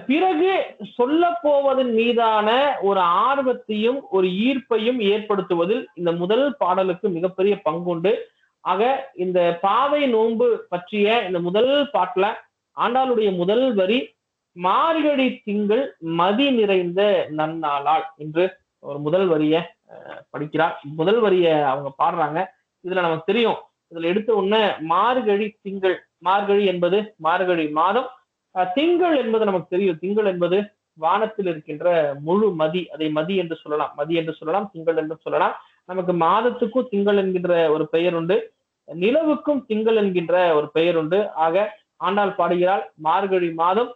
பிறகு சொல்ல போவதன் மீதான ஒரு ஆர்வத்தையும் ஒரு ஈர்ப்பையும் ஏற்படுத்துவதில் இந்த முதல் பாடலுக்கு மிகப்பெரிய பங்குண்டு. ஆக இந்த பாவை நோன்பு பற்றிய இந்த முதல் பாட்டுல ஆண்டாளுடைய முதல் வரி மார்கழி திங்கள் மதி நிறைந்த நன்னாளால் என்று ஒரு முதல் வரிய படிக்கிறார். முதல் வரிய அவங்க பாடுறாங்க. இதுல நமக்கு தெரியும், இதுல எடுத்த உடனே மார்கழி திங்கள், மார்கழி என்பது மார்கழி மாதம், திங்கள் என்பது நமக்கு தெரியும். திங்கள் என்பது வானத்தில் இருக்கின்ற முழு மதி, அதை மதி என்று சொல்லலாம், மதி என்று சொல்லலாம், திங்கள் என்று சொல்லலாம். நமக்கு மாதத்துக்கும் திங்கள் என்கின்ற ஒரு பெயர் உண்டு, நிலவுக்கும் திங்கள் என்கின்ற ஒரு பெயர் உண்டு. ஆக ஆண்டாள் பாடுகிறாள், மார்கழி மாதம்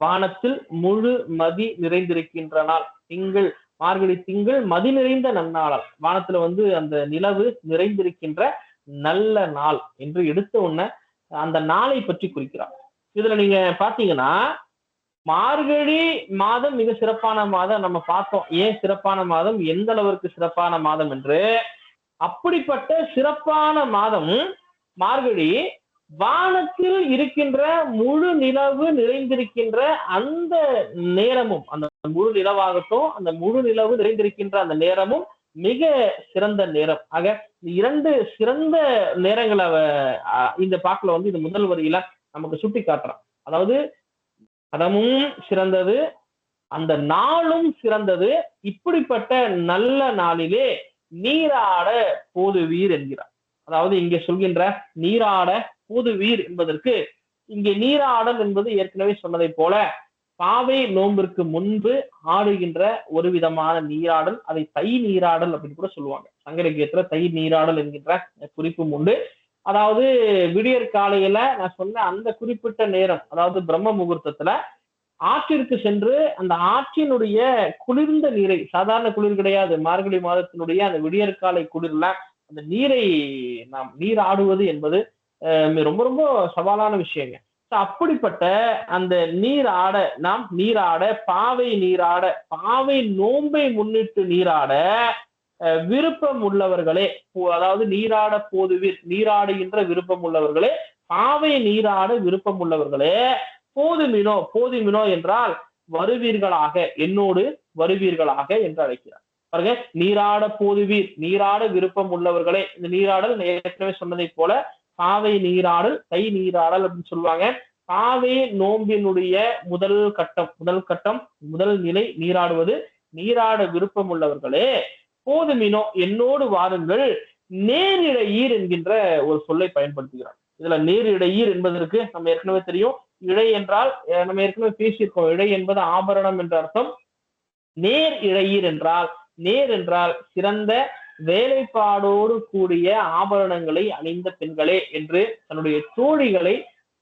வானத்தில் முழு மதி நிறைந்திருக்கின்ற நாள் திங்கள், மார்கழி திங்கள் மதி நிறைந்த நன்னாளால், வானத்துல அந்த நிலவு நிறைந்திருக்கின்ற நல்ல நாள் என்று எடுத்த உடனே அந்த நாளை பற்றி குறிக்கிறார். இதுல நீங்க பாத்தீங்கன்னா, மார்கழி மாதம் மிக சிறப்பான மாதம் நம்ம பார்த்தோம். ஏன் சிறப்பான மாதம், எந்த அளவிற்கு சிறப்பான மாதம் என்று. அப்படிப்பட்ட சிறப்பான மாதம் மார்கழி, வானத்தில் இருக்கின்ற முழு நிலவு நிறைந்திருக்கின்ற அந்த நேரமும், அந்த முழு நிலவாகட்டும், அந்த முழு நிலவு நிறைந்திருக்கின்ற அந்த நேரமும் மிக சிறந்த நேரம். ஆக இரண்டு சிறந்த நேரங்களை இந்த பாட்டுல இந்த முதல் வரியில நமக்கு சுட்டி காட்டுறான். அதாவது அதமும் சிறந்தது, அந்த நாளும் சிறந்தது. இப்படிப்பட்ட நல்ல நாளிலே நீராட போதுவீர் என்கிறார். அதாவது இங்கே சொல்கின்ற நீராட போதுவீர் என்பதற்கு, இங்கே நீராடல் என்பது ஏற்கனவே சொன்னதை போல பாவை நோம்பிற்கு முன்பு ஆடுகின்ற ஒரு விதமான நீராடல், அதை தை நீராடல் அப்படின்னு கூட சொல்லுவாங்க. சங்க இலக்கியத்துல தை நீராடல் என்கின்ற குறிப்பும் உண்டு. அதாவது விடியற் காலையில நான் சொன்ன அந்த குறிப்பிட்ட நேரம், அதாவது பிரம்ம முகூர்த்தத்துல ஆற்றிற்கு சென்று அந்த ஆற்றினுடைய குளிர்ந்த நீரை, சாதாரண குளிர் கிடையாது, மார்கழி மாதத்தினுடைய அந்த விடியற்காலை குளிர்ல அந்த நீரை நாம் நீராடுவது என்பது ரொம்ப ரொம்ப சவாலான விஷயங்க. அப்படிப்பட்ட அந்த நீராட, நாம் நீராட, பாவை நீராட, பாவை நோன்பை முன்னிட்டு நீராட விருப்பம் உள்ளவர்களே, அதாவது நீராட போதுவீர், நீராடுகின்ற விருப்பம் உள்ளவர்களே, பாவை நீராட விருப்பம் உள்ளவர்களே, போதுமினோ, போதுமினோ என்றால் வருவீர்களாக, என்னோடு வருவீர்களாக என்று அழைக்கிறார். பாருங்க, நீராட போதுவீர், நீராட விருப்பம் உள்ளவர்களே. இந்த நீராடல் ஏற்கனவே சொன்னதை போல பாவை நீராடல், தை நீராடல் அப்படின்னு சொல்லுவாங்க. பாவை நோம்பினுடைய முதல் கட்டம், முதல் நிலை நீராடுவது. நீராட விருப்பம் உள்ளவர்களே போதுமினோ என்னோடு வாருங்கள் நேரிழையீர் என்கின்ற ஒரு சொல்லை பயன்படுத்துகிறார். இதுல நேரிழையீர் என்பதற்கு நம்ம ஏற்கனவே தெரியும். இழை என்றால் நம்ம ஏற்கனவே பேசியிருக்கோம். இழை என்பது ஆபரணம் என்ற அர்த்தம். நேர் இழையீர் என்றால், நேர் என்றால் சிறந்த வேலைப்பாடோடு கூடிய ஆபரணங்களை அணிந்த பெண்களே என்று தன்னுடைய தோழிகளை,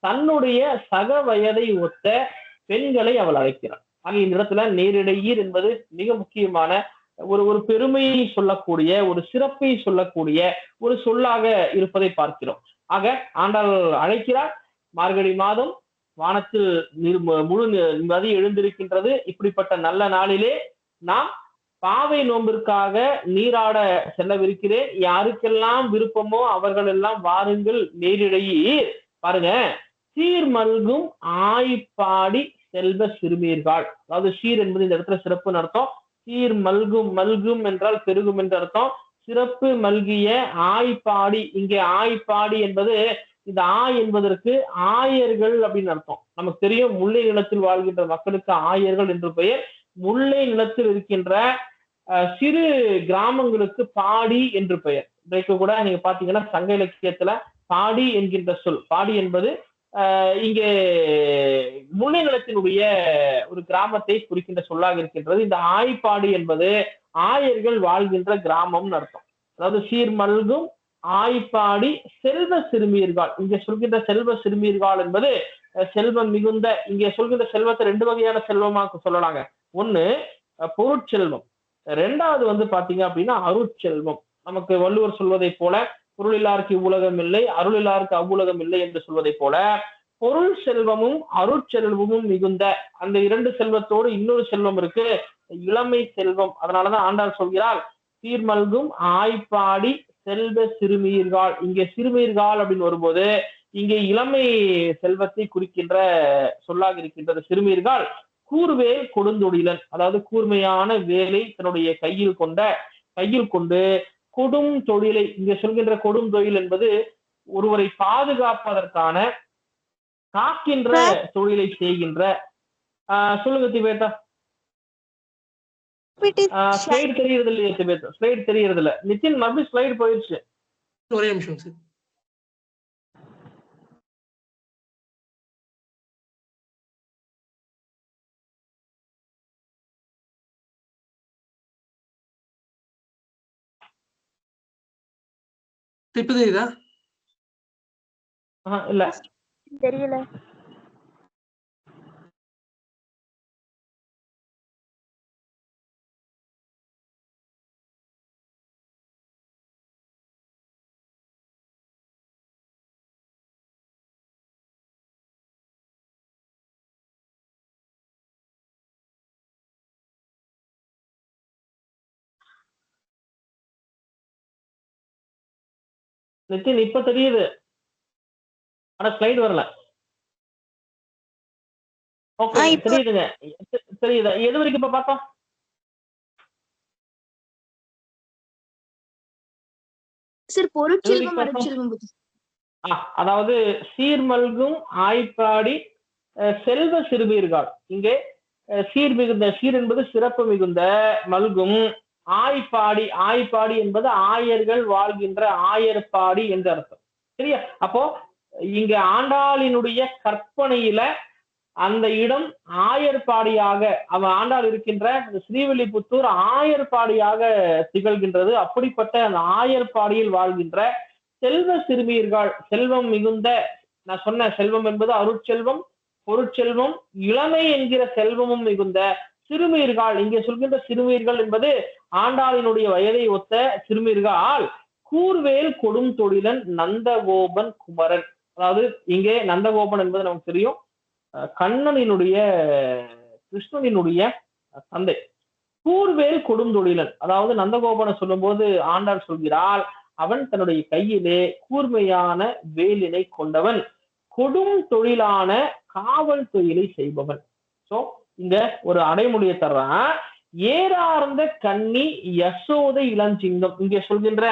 தன்னுடைய சக வயதை ஒத்த பெண்களை அவள் அழைக்கிறாள். ஆக இந்த இடத்துல நேரிடையீர் என்பது மிக முக்கியமான ஒரு பெருமையை சொல்லக்கூடிய, ஒரு சிறப்பை சொல்லக்கூடிய ஒரு சொல்லாக இருப்பதை பார்க்கிறோம். ஆக ஆண்டாள் அழைக்கிறார். மார்கழி மாதம் வானத்தில் முழு நதி எழுந்திருக்கின்றது. இப்படிப்பட்ட நல்ல நாளிலே நாம் பாவை நோம்பிற்காக நீராட செல்லவிருக்கிறேன். யாருக்கெல்லாம் விருப்பமோ அவர்கள் எல்லாம் வாருங்கள் நேரிழையீர். பாருங்க, சீர் மல்கும் ஆய்ப்பாடி செல்வ சிறுமீர்கள். அதாவது சீர் என்பது இந்த இடத்துல சிறப்புன்னு அர்த்தம். சீர் மல்கும், மல்கும் என்றால் பெருகும் என்ற அர்த்தம். சிறப்பு மல்கிய ஆய்ப்பாடி, இங்கே ஆய்ப்பாடி என்பது இந்த என்பதற்கு ஆயர்கள் அப்படின்னு அர்த்தம். நமக்கு தெரியும், முல்லை நிலத்தில் வாழ்கின்ற மக்களுக்கு ஆயர்கள் என்று பெயர். முல்லை நிலத்தில் இருக்கின்ற சிறு கிராமங்களுக்கு பாடி என்று பெயர். இன்றைக்கு கூட நீங்க பாத்தீங்கன்னா சங்க இலக்கியத்துல பாடி என்கின்ற சொல், பாடி என்பது இங்கே முல்லை நிலத்தினுடைய ஒரு கிராமத்தை குறிக்கின்ற சொல்லாக இருக்கின்றது. இந்த ஆய்ப்பாடி என்பது ஆயர்கள் வாழ்கின்ற கிராமம்னு அர்த்தம். அதாவது சீர்மல்கும் ஆய்ப்பாடி செல்வ சிறுமீர்கள். இங்க சொல்கின்ற செல்வ சிறுமீர்கள் என்பது செல்வம் மிகுந்த. இங்க சொல்கின்ற செல்வத்தை ரெண்டு வகையான செல்வமாக சொல்லலாங்க. ஒண்ணு பொருட்செல்வம், ரெண்டாவது பாத்தீங்க அப்படின்னா அருட்செல்வம். நமக்கு வள்ளுவர் சொல்வதை போல பொருளில்லாருக்கு இவ்வுலகம் இல்லை, அருளில்லாருக்கு அவ்வுலகம் இல்லை என்று சொல்வதை போல பொருள் செல்வமும் அருட்செல்வமும் மிகுந்த அந்த இரண்டு செல்வத்தோடு இன்னொரு செல்வம் இருக்கு, இளமை செல்வம். அதனாலதான் ஆண்டாள் சொல்கிறார் சீர்மல்கும் ஆய்ப்பாடி செல்வ சிறுமீர்கள். இங்கே சிறுமீர்கள் அப்படின்னு வரும்போது இங்கே இளமை செல்வத்தை குறிக்கின்ற சொல்லாக இருக்கின்றது. சிறுமீர்கள் கூர்வேல் கொடுந்தொழிலன், அதாவது கூர்மையான வேலை தன்னுடைய கையில் கொண்டு கொடும் தொழிலை, இங்க சொல்கின்ற கொடும் தொழில் என்பது ஒருவரை பாதுகாப்பதற்கான காக்கின்ற தொழிலை செய்கின்ற. சொல்லுங்க திபேதா. ஸ்லைடு தெரியறது இல்லையா திபேதா? ஸ்லைடு தெரியறது இல்ல. நிதின் மறுபடியும் ஸ்லைடு போயிடுச்சு. ஒரே நிமிஷம் சார். இப்ப தெரியுதா? இல்ல தெரியல. நிதின் இப்ப தெரியுது, ஆனா ஸ்லைடு வரல. ஓகே தெரியுதுங்க, தெரியுதா? எது வரைக்கும் இப்ப பார்த்தோம்? சார் பொருட்செல்வம் அருட்செல்வம். அதாவது சீர்மல்கும் ஆய்ப்பாடி செல்வ சிறுமீர்கள். இங்கே சீர் மிகுந்த, சீர் என்பது சிறப்பு மிகுந்த, மல்கும் ஆய்ப்பாடி, ஆய்ப்பாடி என்பது ஆயர்கள் வாழ்கின்ற ஆயர்பாடி என்று அர்த்தம். சரியா? அப்போ இங்க ஆண்டாளினுடைய கற்பனையில அந்த இடம் ஆயர்பாடியாக, அவன் ஆண்டாள் இருக்கின்ற ஸ்ரீவில்லிபுத்தூர் ஆயர்பாடியாக திகழ்கின்றது. அப்படிப்பட்ட அந்த ஆயர்பாடியில் வாழ்கின்ற செல்வ சிறுமீர்கள், செல்வம் மிகுந்த, நான் சொன்ன செல்வம் என்பது அருட்செல்வம், பொருட்செல்வம், இளமை என்கிற செல்வமும் மிகுந்த சிறுமீர்கள். இங்கே சொல்கின்ற சிறுமீர்கள் என்பது ஆண்டாளினுடைய வயதை ஒத்த சிறுமீர்கள். கூர்வேல் கொடும் தொழிலன் நந்தகோபன் குமரன். அதாவது இங்கே நந்தகோபன் என்பது நமக்கு தெரியும், கண்ணனினுடைய, கிருஷ்ணனினுடைய தந்தை. கூர்வேல் கொடும் தொழிலன், அதாவது நந்தகோபனை சொல்லும் போது ஆண்டாள் சொல்கிறாள் அவன் தன்னுடைய கையிலே கூர்மையான வேலினை கொண்டவன், கொடும் தொழிலான காவல் தொழிலை செய்பவன். சோ இங்க ஒரு அடைமொழியை தர்றான், ஏறார்ந்த கன்னி யசோதை இளஞ்சிங்கம். இங்க சொல்கின்ற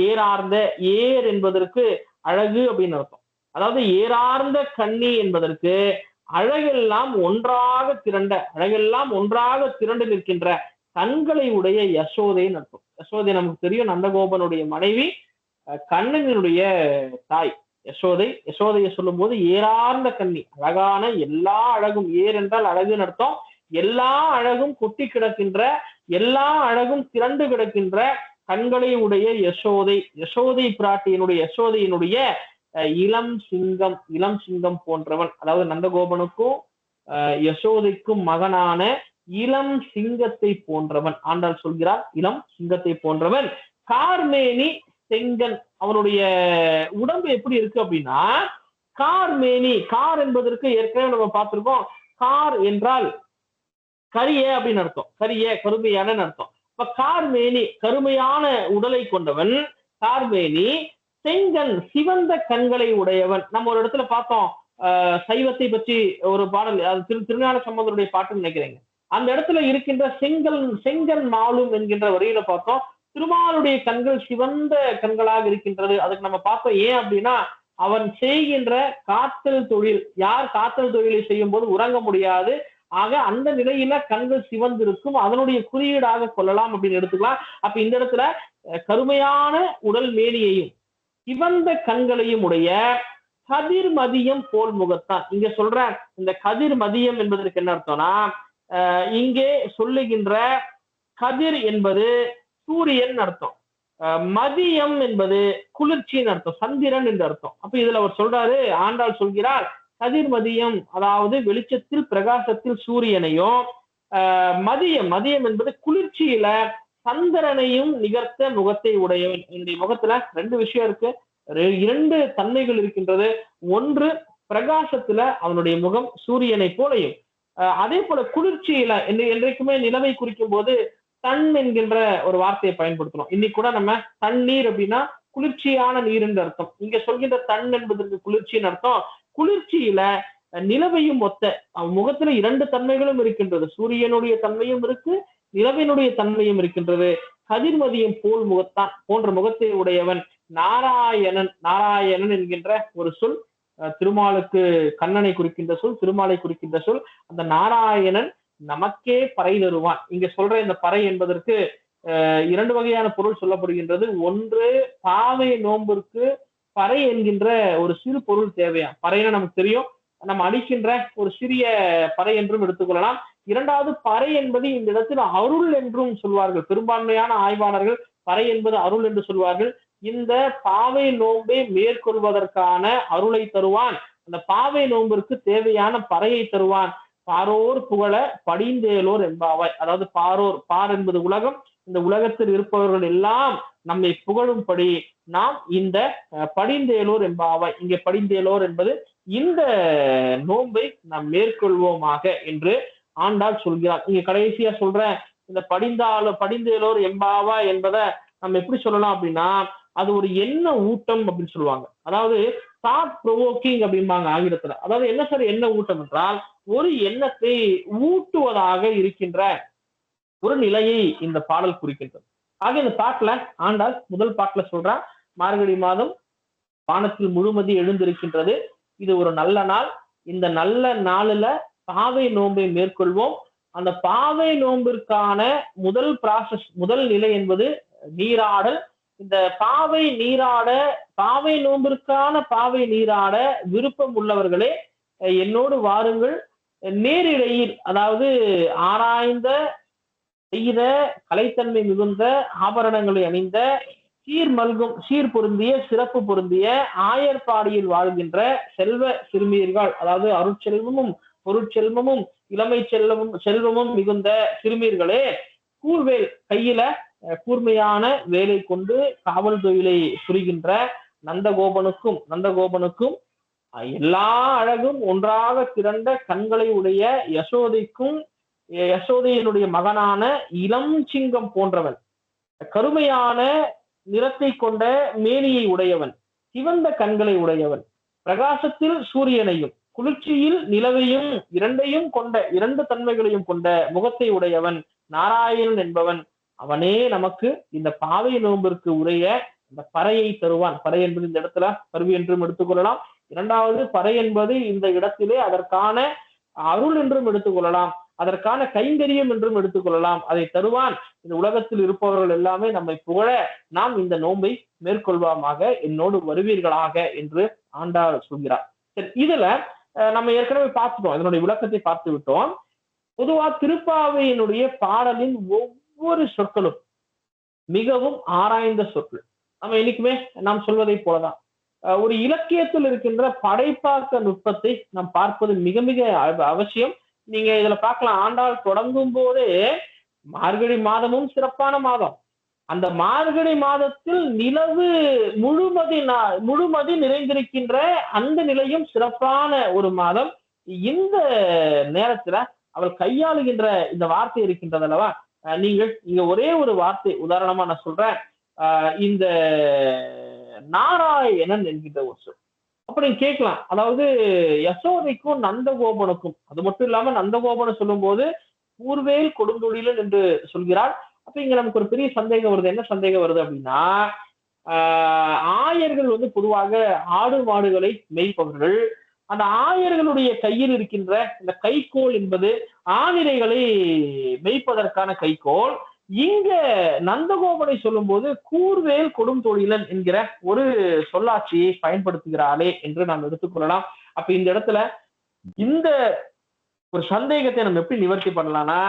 ஏறார்ந்த, ஏர் என்பதற்கு அழகு அப்படின்னு அர்த்தம். அதாவது ஏறார்ந்த கன்னி என்பதற்கு அழகெல்லாம் ஒன்றாக திரண்ட, அழகெல்லாம் ஒன்றாக திரண்டு நிற்கின்ற கண்களை உடைய யசோதைன்னு அர்த்தம். யசோதை நமக்கு தெரியும், நந்தகோபனுடைய மனைவி, கண்ணனுடைய தாய் யசோதை. யசோதையை சொல்லும் போது ஏறார்ந்த கண்ணி, அழகான எல்லா அழகும், ஏர் என்றால் அழகுன்னு அர்த்தம், எல்லா அழகும் கொட்டி கிடக்கின்ற, எல்லா அழகும் திரண்டு கிடக்கின்ற கண்களை உடைய யசோதை, யசோதை பிராட்டியினுடைய, யசோதையினுடைய இளம் சிங்கம், இளம் சிங்கம் போன்றவன். அதாவது நந்தகோபனுக்கும் யசோதைக்கும் மகனான இளம் சிங்கத்தை போன்றவன். ஆண்டாள் சொல்கிறார், இளம் சிங்கத்தை போன்றவன். கார்மேனி செங்கன், அவனுடைய உடம்பு எப்படி இருக்கு அப்படின்னா கார்மேனி, கார் என்பதற்கு ஏற்கனவே நம்ம பார்த்திருக்கோம், கார் என்றால் கரிய அப்படின்னு அர்த்தம், கரிய கருமையான அர்த்தம். இப்ப கார்மேனி கருமையான உடலை கொண்டவன், கார்மேனி செங்கன் சிவந்த கண்களை உடையவன். நம்ம ஒரு இடத்துல பார்த்தோம், சைவத்தை பற்றி ஒரு பாடல், அது திருஞான சம்பந்தருடைய பாட்டுன்னு நினைக்கிறேங்க. அந்த இடத்துல இருக்கின்ற செங்கன் மாலும் என்கின்ற வரியில பார்த்தோம், திருமாலுடைய கண்கள் சிவந்த கண்களாக இருக்கின்றது. அதுக்கு நம்ம பார்த்தோம். ஏன் அப்படின்னா அவன் செய்கின்ற காத்தல் தொழில், யார் காத்தல் தொழிலை செய்யும் போது உறங்க முடியாது, ஆக அந்த நிலையில கண்கள் சிவந்திருக்கும், அதனுடைய குறியீடாக கொள்ளலாம் அப்படின்னு எடுத்துக்கலாம். அப்ப இந்த இடத்துல கருமையான உடல் மேனியையும் சிவந்த கண்களையும் உடைய கதிர் மதியம் போல் முகத்தான். இங்க சொல்ற இந்த கதிர் மதியம் என்பதற்கு என்ன அர்த்தம்னா, இங்கே சொல்லுகின்ற கதிர் என்பது சூரியன் அர்த்தம், மதியம் என்பது குளிர்ச்சியின் அர்த்தம், சந்திரன் என்று அர்த்தம். அப்ப இதுல அவர் சொல்றாரு, ஆண்டாள் சொல்கிறார், கதிர் மதியம் அதாவது வெளிச்சத்தில் பிரகாசத்தில் சூரியனையும், மதியம், மதியம் என்பது குளிர்ச்சியில சந்திரனையும் நிகர்த்த முகத்தை உடையவன். என்னுடைய முகத்துல ரெண்டு விஷயம் இருக்கு, இரண்டு தன்மைகள் இருக்கின்றது. ஒன்று பிரகாசத்துல அவனுடைய முகம் சூரியனை போலையும், அதே போல குளிர்ச்சியில என்றைக்குமே நிலவை குறிக்கும் போது தன் என்கின்ற ஒரு வார்த்தையை பயன்படுத்துறோம். இன்னைக்கு கூட நம்ம தண்ணீர் அப்படின்னா குளிர்ச்சியான நீர் என்று அர்த்தம். இங்க சொல்கின்ற தன் என்பதற்கு குளிர்ச்சின்னு அர்த்தம். குளிர்ச்சியில நிலவையும் ஒத்த முகத்துல இரண்டு தன்மைகளும் இருக்கின்றது, சூரியனுடைய தன்மையும் இருக்கு, நிலவினுடைய தன்மையும் இருக்கின்றது. கதிர்மதியம் போல் முகத்தான் போன்ற முகத்தை உடையவன் நாராயணன். நாராயணன் என்கின்ற ஒரு சொல் திருமாலுக்கு, கண்ணனை குறிக்கின்ற சொல், திருமாலை குறிக்கின்ற சொல். அந்த நாராயணன் நமக்கே பறை தருவான். இங்க சொல்ற இந்த பறை என்பதற்கு இரண்டு வகையான பொருள் சொல்லப்படுகின்றது. ஒன்று, பாவை நோம்பிற்கு பறை என்கின்ற ஒரு சிறு பொருள் தேவையா. பறைன்னு நமக்கு தெரியும், நம்ம அடிக்கின்ற ஒரு சிறிய பறை என்றும் எடுத்துக்கொள்ளலாம். இரண்டாவது, பறை என்பது இந்த இடத்தில் அருள் என்றும் சொல்வார்கள். பெரும்பான்மையான ஆய்வாளர்கள் பறை என்பது அருள் என்று சொல்வார்கள். இந்த பாவை நோன்பை மேற்கொள்வதற்கான அருளை தருவான், அந்த பாவை நோம்பிற்கு தேவையான பறையை தருவான். பாரோர் புகழ படிந்தேலோர் என்பாவாய். அதாவது பாரோர், பார் என்பது உலகம், இந்த உலகத்தில் இருப்பவர்கள் எல்லாம் நம்மை புகழும்படி நாம் இந்த படிந்தேலோர் என்பாவாய். இங்கே படிந்தேலோர் என்பது இந்த நோன்பை நாம் மேற்கொள்வோமாக என்று ஆண்டாள் சொல்கிறார். இங்க கடைசியா சொல்ற இந்த படிந்தேலோர் எம்பாவா என்பதை நம்ம எப்படி சொல்லலாம் அப்படின்னா, அது ஒரு எண்ண ஊட்டம் அப்படின்னு சொல்லுவாங்க. அதாவது தாட் ப்ரொவோக்கிங் அப்படிம்பாங்க ஆங்கிலத்துல. அதாவது என்ன சார் எண்ண ஊட்டம் என்றால், ஒரு எண்ணத்தை ஊட்டுவதாக இருக்கின்ற ஒரு நிலையை இந்த பாடல் குறிக்கின்றது. ஆக இந்த பாட்டுல ஆண்டாள் முதல் பாட்டுல சொல்றா, மார்கழி மாதம் வானத்தில் முழுமதி எழுந்திருக்கின்றது, இது ஒரு நல்ல நாள், இந்த நல்ல நாளில பாவை நோன்பை மேற்கொள்வோம். அந்த பாவை நோம்பிற்கான முதல் ப்ராசஸ், முதல் நிலை என்பது நீராடல். இந்த பாவை நோம்பிற்கான பாவை நீராட விருப்பம் உள்ளவர்களே என்னோடு வாருங்கள். நேரிடையில், அதாவது ஆராய்ந்த செய்த கலைத்தன்மை மிகுந்த ஆபரணங்களை அணிந்த சீர் பொருந்திய சிறப்பு பொருந்திய ஆயர்பாடியில் வாழ்கின்ற செல்வ சிறுமியர்கள், அதாவது அருட்செல்வமும் பொருட்செல்வமும் இளமை செல்வமும் மிகுந்த சிறுமியர்களே, கூர்வேல் கையில கூர்மையான வேலை கொண்டு காவல் தொழிலை புரிகின்ற நந்தகோபனுக்கும் எல்லா அழகும் ஒன்றாக திரண்ட கண்களை உடைய யசோதையினுடைய மகனான இளம் சிங்கம் போன்றவன், கருமையான நிறத்தை கொண்ட மேனியை உடையவன், சிவந்த கண்களை உடையவன், பிரகாசத்தில் சூரியனையும் குளிர்ச்சியில் நிலவையும் இரண்டு தன்மைகளையும் கொண்ட முகத்தை உடையவன் நாராயணன் என்பவன். அவனே நமக்கு இந்த பாவை நோம்பிற்கு உரிய இந்த பறையை தருவான். பறை என்பது இந்த இடத்துல கருவி என்றும் எடுத்துக்கொள்ளலாம். இரண்டாவது, பறை என்பது இந்த இடத்திலே அதற்கான அருள் என்றும் எடுத்துக்கொள்ளலாம். அதற்கான கைங்கரியம் என்றும் எடுத்துக்கொள்ளலாம். அதை தருவான். இந்த உலகத்தில் இருப்பவர்கள் எல்லாமே நம்மை புகழ நாம் இந்த நோன்பை மேற்கொள்வாமாக, என்னோடு வருவீர்களாக என்று ஆண்டாள் சொல்கிறார். சரி, இதுல நம்ம ஏற்கனவே பார்த்துட்டோம், இதனுடைய விளக்கத்தை பார்த்து விட்டோம். பொதுவா திருப்பாவையினுடைய பாடலின் ஒவ்வொரு சொற்களும் மிகவும் ஆராய்ந்த சொற்கள். நம்ம இன்னைக்குமே நாம் சொல்வதை போலதான் ஒரு இலக்கியத்தில் இருக்கின்ற படைப்பாக்க நுட்பத்தை நாம் பார்ப்பது மிக மிக அவசியம். நீங்க இதுல பார்க்கலாம், ஆண்டாள் தொடங்கும் போதே மார்கழி மாதமும் சிறப்பான மாதம், அந்த மார்கழி மாதத்தில் நிலவு முழுமதி நிறைந்திருக்கின்ற அந்த நிலையும் சிறப்பான ஒரு மாதம். இந்த நேரத்துல அவள் கையாளுகின்ற இந்த வார்த்தை இருக்கின்றது அல்லவா, நீங்கள் இங்க ஒரே ஒரு வார்த்தை உதாரணமா நான் சொல்றேன், இந்த நாராயணன் என்கின்ற ஒரு சொல். அப்ப நீங்க கேட்கலாம், அதாவது யசோதைக்கும் நந்தகோபனுக்கும், அது மட்டும் இல்லாம நந்தகோபனை சொல்லும் போது கூர்வேல் கொடுந்தொழிலன் என்று சொல்கிறாள். அப்ப இங்க நமக்கு ஒரு பெரிய சந்தேகம் வருது. என்ன சந்தேகம் வருது அப்படின்னா, ஆயர்கள் வந்து பொதுவாக ஆடு மாடுகளை மேய்ப்பவர்கள். அந்த ஆயர்களுடைய கையில் இருக்கின்ற இந்த கைக்கோள் என்பது ஆனிரைகளை மேய்ப்பதற்கான கைக்கோள். இங்க நந்தகோபனை சொல்லும் போது கூர்வேல் கொடுந்தொழிலன் என்கிற ஒரு சொல்லாட்சியை பயன்படுத்துகிறாளே என்று நாம் எடுத்துக்கொள்ளலாம். அப்ப இந்த இடத்துல இந்த ஒரு சந்தேகத்தை நம்ம எப்படி நிவர்த்தி பண்ணலாம்னா,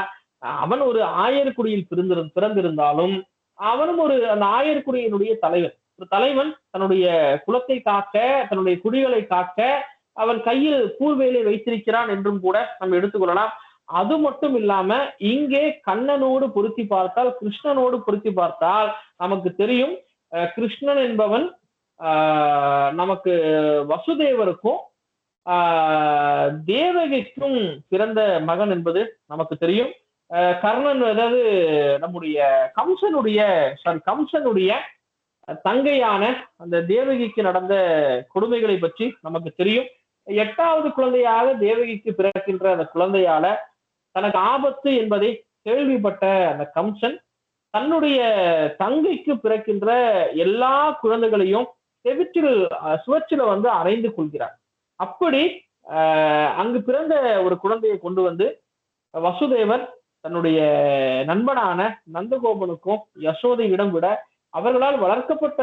அவன் ஒரு ஆயர்குடியில் பிறந்திருந்தாலும் அவனும் அந்த ஆயர்குடியினுடைய தலைவன். ஒரு தலைவன் தன்னுடைய குலத்தை காக்க, தன்னுடைய குடிகளை காக்க அவன் கையில் கூர்வேலை வைத்திருக்கிறான் என்றும் கூட நம்ம எடுத்துக்கொள்ளலாம். அது மட்டும் இல்லாம இங்கே கண்ணனோடு பொருத்தி பார்த்தால், கிருஷ்ணனோடு பொருத்தி பார்த்தால் நமக்கு தெரியும், கிருஷ்ணன் என்பவன் நமக்கு வசுதேவருக்கும் தேவகிக்கும் பிறந்த மகன் என்பது நமக்கு தெரியும். கர்ணன், அதாவது நம்முடைய கம்சனுடைய தங்கையான அந்த தேவகிக்கு நடந்த கொடுமைகளை பற்றி நமக்கு தெரியும். 8வது குழந்தையாக தேவகிக்கு பிறக்கின்ற அந்த குழந்தையால தனக்கு ஆபத்து என்பதை கேள்விப்பட்ட அந்த கம்சன் தன்னுடைய தங்கைக்கு பிறக்கின்ற எல்லா குழந்தைகளையும் சுவற்றில வந்து அறைந்து கொள்கிறார். அப்படி அங்கு பிறந்த ஒரு குழந்தையை கொண்டு வந்து வசுதேவர் தன்னுடைய நண்பனான நந்தகோபனுக்கும் யசோதையிடம் விட அவர்களால் வளர்க்கப்பட்ட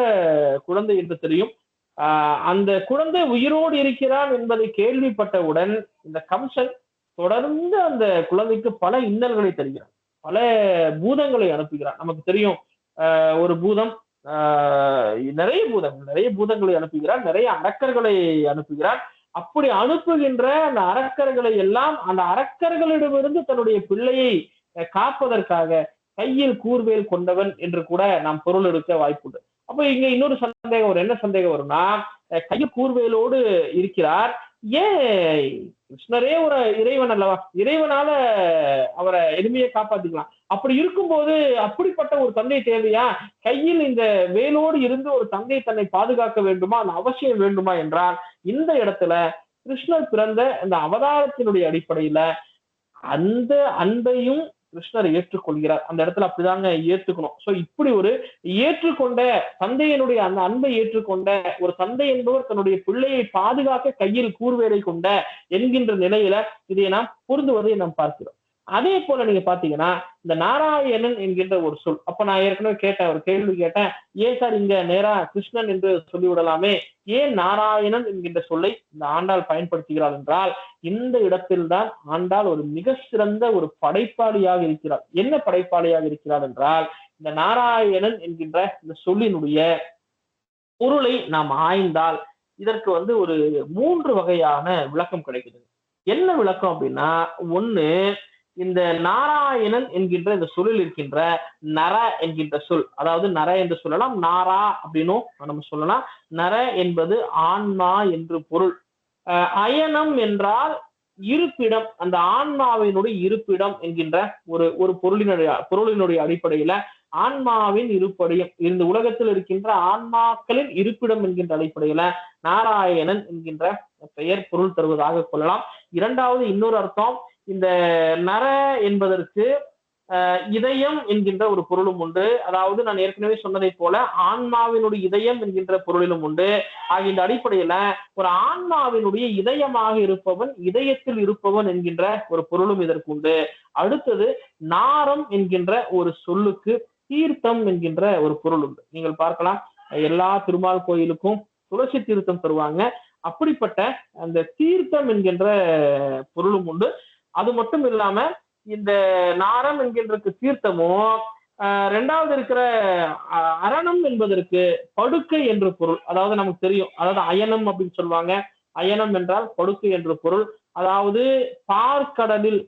குழந்தை என்று தெரியும். அந்த குழந்தை உயிரோடு இருக்கிறான் என்பதை கேள்விப்பட்டவுடன் இந்த கம்சன் தொடர்ந்து அந்த குழந்தைக்கு பல இன்னல்களை தருகிறான், பல பூதங்களை அனுப்புகிறான். நமக்கு தெரியும், ஒரு பூதம் நிறைய பூதங்களை அனுப்புகிறான், நிறைய அரக்கர்களை அனுப்புகிறான். அப்படி அனுப்புகின்ற அந்த அரக்கர்களை எல்லாம் அந்த அரக்கர்களிடமிருந்து தன்னுடைய பிள்ளையை காப்பதற்காக கையில் கூர்வேல் கொண்டவன் என்று கூட நாம் பொருள் எடுக்க வாய்ப்புண்டு. அப்ப இங்க இன்னொரு சந்தேகம் வரும். என்ன சந்தேகம் வரும்னா, கையில் கூர்வேலோடு இருக்கிறார், ஏன் கிருஷ்ணரே ஒரு இறைவன் அல்லவா, இறைவனால அவரை எளிமையை காப்பாத்திக்கலாம். அப்படி இருக்கும்போது அப்படிப்பட்ட ஒரு தந்தை தேவையா? கையில் இந்த வேலோடு இருந்து ஒரு தந்தை தன்னை பாதுகாக்க வேண்டுமா, அந்த அவசியம் வேண்டுமா என்றால், இந்த இடத்துல கிருஷ்ணர் பிறந்த இந்த அவதாரத்தினுடைய அடிப்படையில அந்த அன்பையும் கிருஷ்ணர் ஏற்றுக்கொள்கிறார். அந்த இடத்துல அப்படிதாங்க ஏற்றுக்கணும். சோ இப்படி ஒரு ஏற்றுக்கொண்ட தந்தையினுடைய அந்த அன்பை ஏற்றுக்கொண்ட ஒரு தந்தை என்பவர் தன்னுடைய பிள்ளையை பாதுகாக்க கையில் கூர்வேலை கொண்ட என்கின்ற நிலையில இதை நாம் பொருந்துவதை நாம் பார்க்கிறோம். அதே போல நீங்க பாத்தீங்கன்னா, இந்த நாராயணன் என்கின்ற ஒரு சொல், அப்ப நான் ஏற்கனவே ஒரு கேள்வி கேட்டேன், ஏன் சார் இங்க நேரா கிருஷ்ணன் என்று சொல்லிவிடலாமே, ஏன் நாராயணன் என்கின்ற சொல்லை இந்த ஆண்டாள் பயன்படுத்துகிறாள் என்றால், இந்த இடத்தில்தான் ஆண்டாள் ஒரு மிக சிறந்த ஒரு படைப்பாளியாக இருக்கிறார். என்ன படைப்பாளியாக இருக்கிறார் என்றால், இந்த நாராயணன் என்கின்ற இந்த சொல்லினுடைய பொருளை நாம் ஆய்ந்தால் இதற்கு வந்து ஒரு 3 வகையான விளக்கம் கிடைக்குது. என்ன விளக்கம் அப்படின்னா, ஒண்ணு, இந்த நாராயணன் என்கின்ற இந்த சொல்லில் இருக்கின்ற நர என்கின்ற சொல், அதாவது நர என்று சொல்லலாம், நாரா அப்படின்னும் நம்ம சொல்லலாம். நர என்பது ஆன்மா என்று பொருள். அயனம் என்றால் இருப்பிடம், அந்த ஆன்மாவினுடைய இருப்பிடம் என்கின்ற ஒரு பொருளினுடைய அடிப்படையில ஆன்மாவின் இருப்படையும், இந்த உலகத்தில் இருக்கின்ற ஆன்மாக்களின் இருப்பிடம் என்கின்ற அடிப்படையில நாராயணன் என்கின்ற பெயர் பொருள் தருவதாக கொள்ளலாம். இரண்டாவது இன்னொரு அர்த்தம், இந்த நர என்பதற்கு இதயம் என்கின்ற ஒரு பொருளும் உண்டு. அதாவது நான் ஏற்கனவே சொன்னதை போல ஆன்மாவினுடைய இதயம் என்கின்ற பொருளிலும் உண்டு. இந்த அடிப்படையில ஒரு ஆன்மாவினுடைய இதயமாக இருப்பவன், இதயத்தில் இருப்பவன் என்கின்ற ஒரு பொருளும் இதற்கு உண்டு. அடுத்தது நாரம் என்கின்ற ஒரு சொல்லுக்கு தீர்த்தம் என்கின்ற ஒரு பொருள் உண்டு. நீங்கள் பார்க்கலாம், எல்லா திருமால் கோயிலுக்கும் துளசி தீர்த்தம் தருவாங்க. அப்படிப்பட்ட அந்த தீர்த்தம் என்கின்ற பொருளும் உண்டு. அது மட்டும் இல்லாம இந்த நாரம் என்கின்ற தீர்த்தமும் ரெண்டாவது இருக்கிற அரணம் என்பதற்கு படுக்கை என்ற பொருள். அதாவது நமக்கு தெரியும், அதாவது அயனம் அப்படின்னு சொல்லுவாங்க. அயனம் என்றால் படுக்கை என்ற பொருள். அதாவது பார்க்கடலில்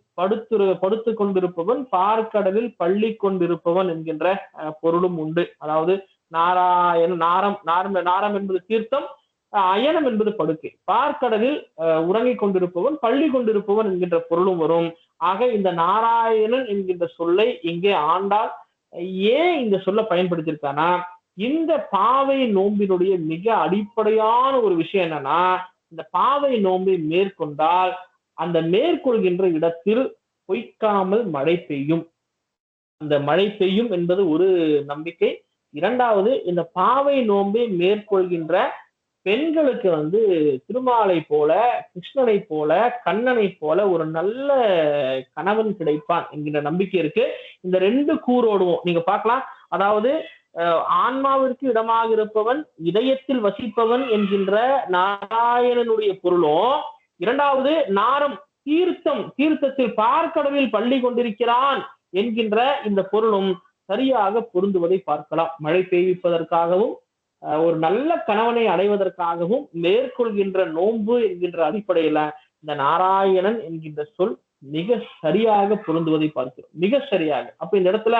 படுத்து கொண்டிருப்பவன், பார்க்கடலில் பள்ளி கொண்டிருப்பவன் என்கின்ற பொருளும் உண்டு. அதாவது நாரம் என்பது தீர்த்தம், அயனம் என்பது படுக்கை. பார்க்கடலில் உறங்கிக் கொண்டிருப்பவன், பள்ளி கொண்டிருப்பவன் என்கின்ற பொருளும் வரும். ஆக இந்த நாராயணன் என்கின்ற சொல்லை இங்கே ஆண்டாள் ஏன் இந்த சொல்ல பயன்படுத்தியிருக்கானா, இந்த பாவை நோம்பினுடைய மிக அடிப்படையான ஒரு விஷயம் என்னன்னா, இந்த பாவை நோம்பை மேற்கொண்டால் அந்த மேற்கொள்கின்ற இடத்தில் பொய்க்காமல் மழை பெய்யும். அந்த மழை பெய்யும் என்பது ஒரு நம்பிக்கை. இரண்டாவது, இந்த பாவை நோம்பை மேற்கொள்கின்ற பெண்களுக்கு திருமாலை போல, கிருஷ்ணனை போல, கண்ணனை போல ஒரு நல்ல கணவன் கிடைப்பான் என்கின்ற நம்பிக்கை இருக்கு. இந்த ரெண்டு கூறோடுவோம் நீங்க பார்க்கலாம். அதாவது ஆன்மாவிற்கு இடமாக இருப்பவன், இதயத்தில் வசிப்பவன் என்கின்ற நாராயணனுடைய பொருளும், இரண்டாவது நாரம் தீர்த்தத்தில் பார்க்கடலில் பள்ளி கொண்டிருக்கிறான் என்கின்ற இந்த பொருளும் சரியாக பொருந்துவதை பார்க்கலாம். மழை பெய்விப்பதற்காகவும் ஒரு நல்ல கணவனை அடைவதற்காகவும் மேற்கொள்கின்ற நோன்பு என்கின்ற அடிப்படையில இந்த நாராயணன் என்கின்ற சொல் மிக சரியாக பொருந்துவதை பார்க்கிறோம், மிக சரியாக. அப்ப இந்த இடத்துல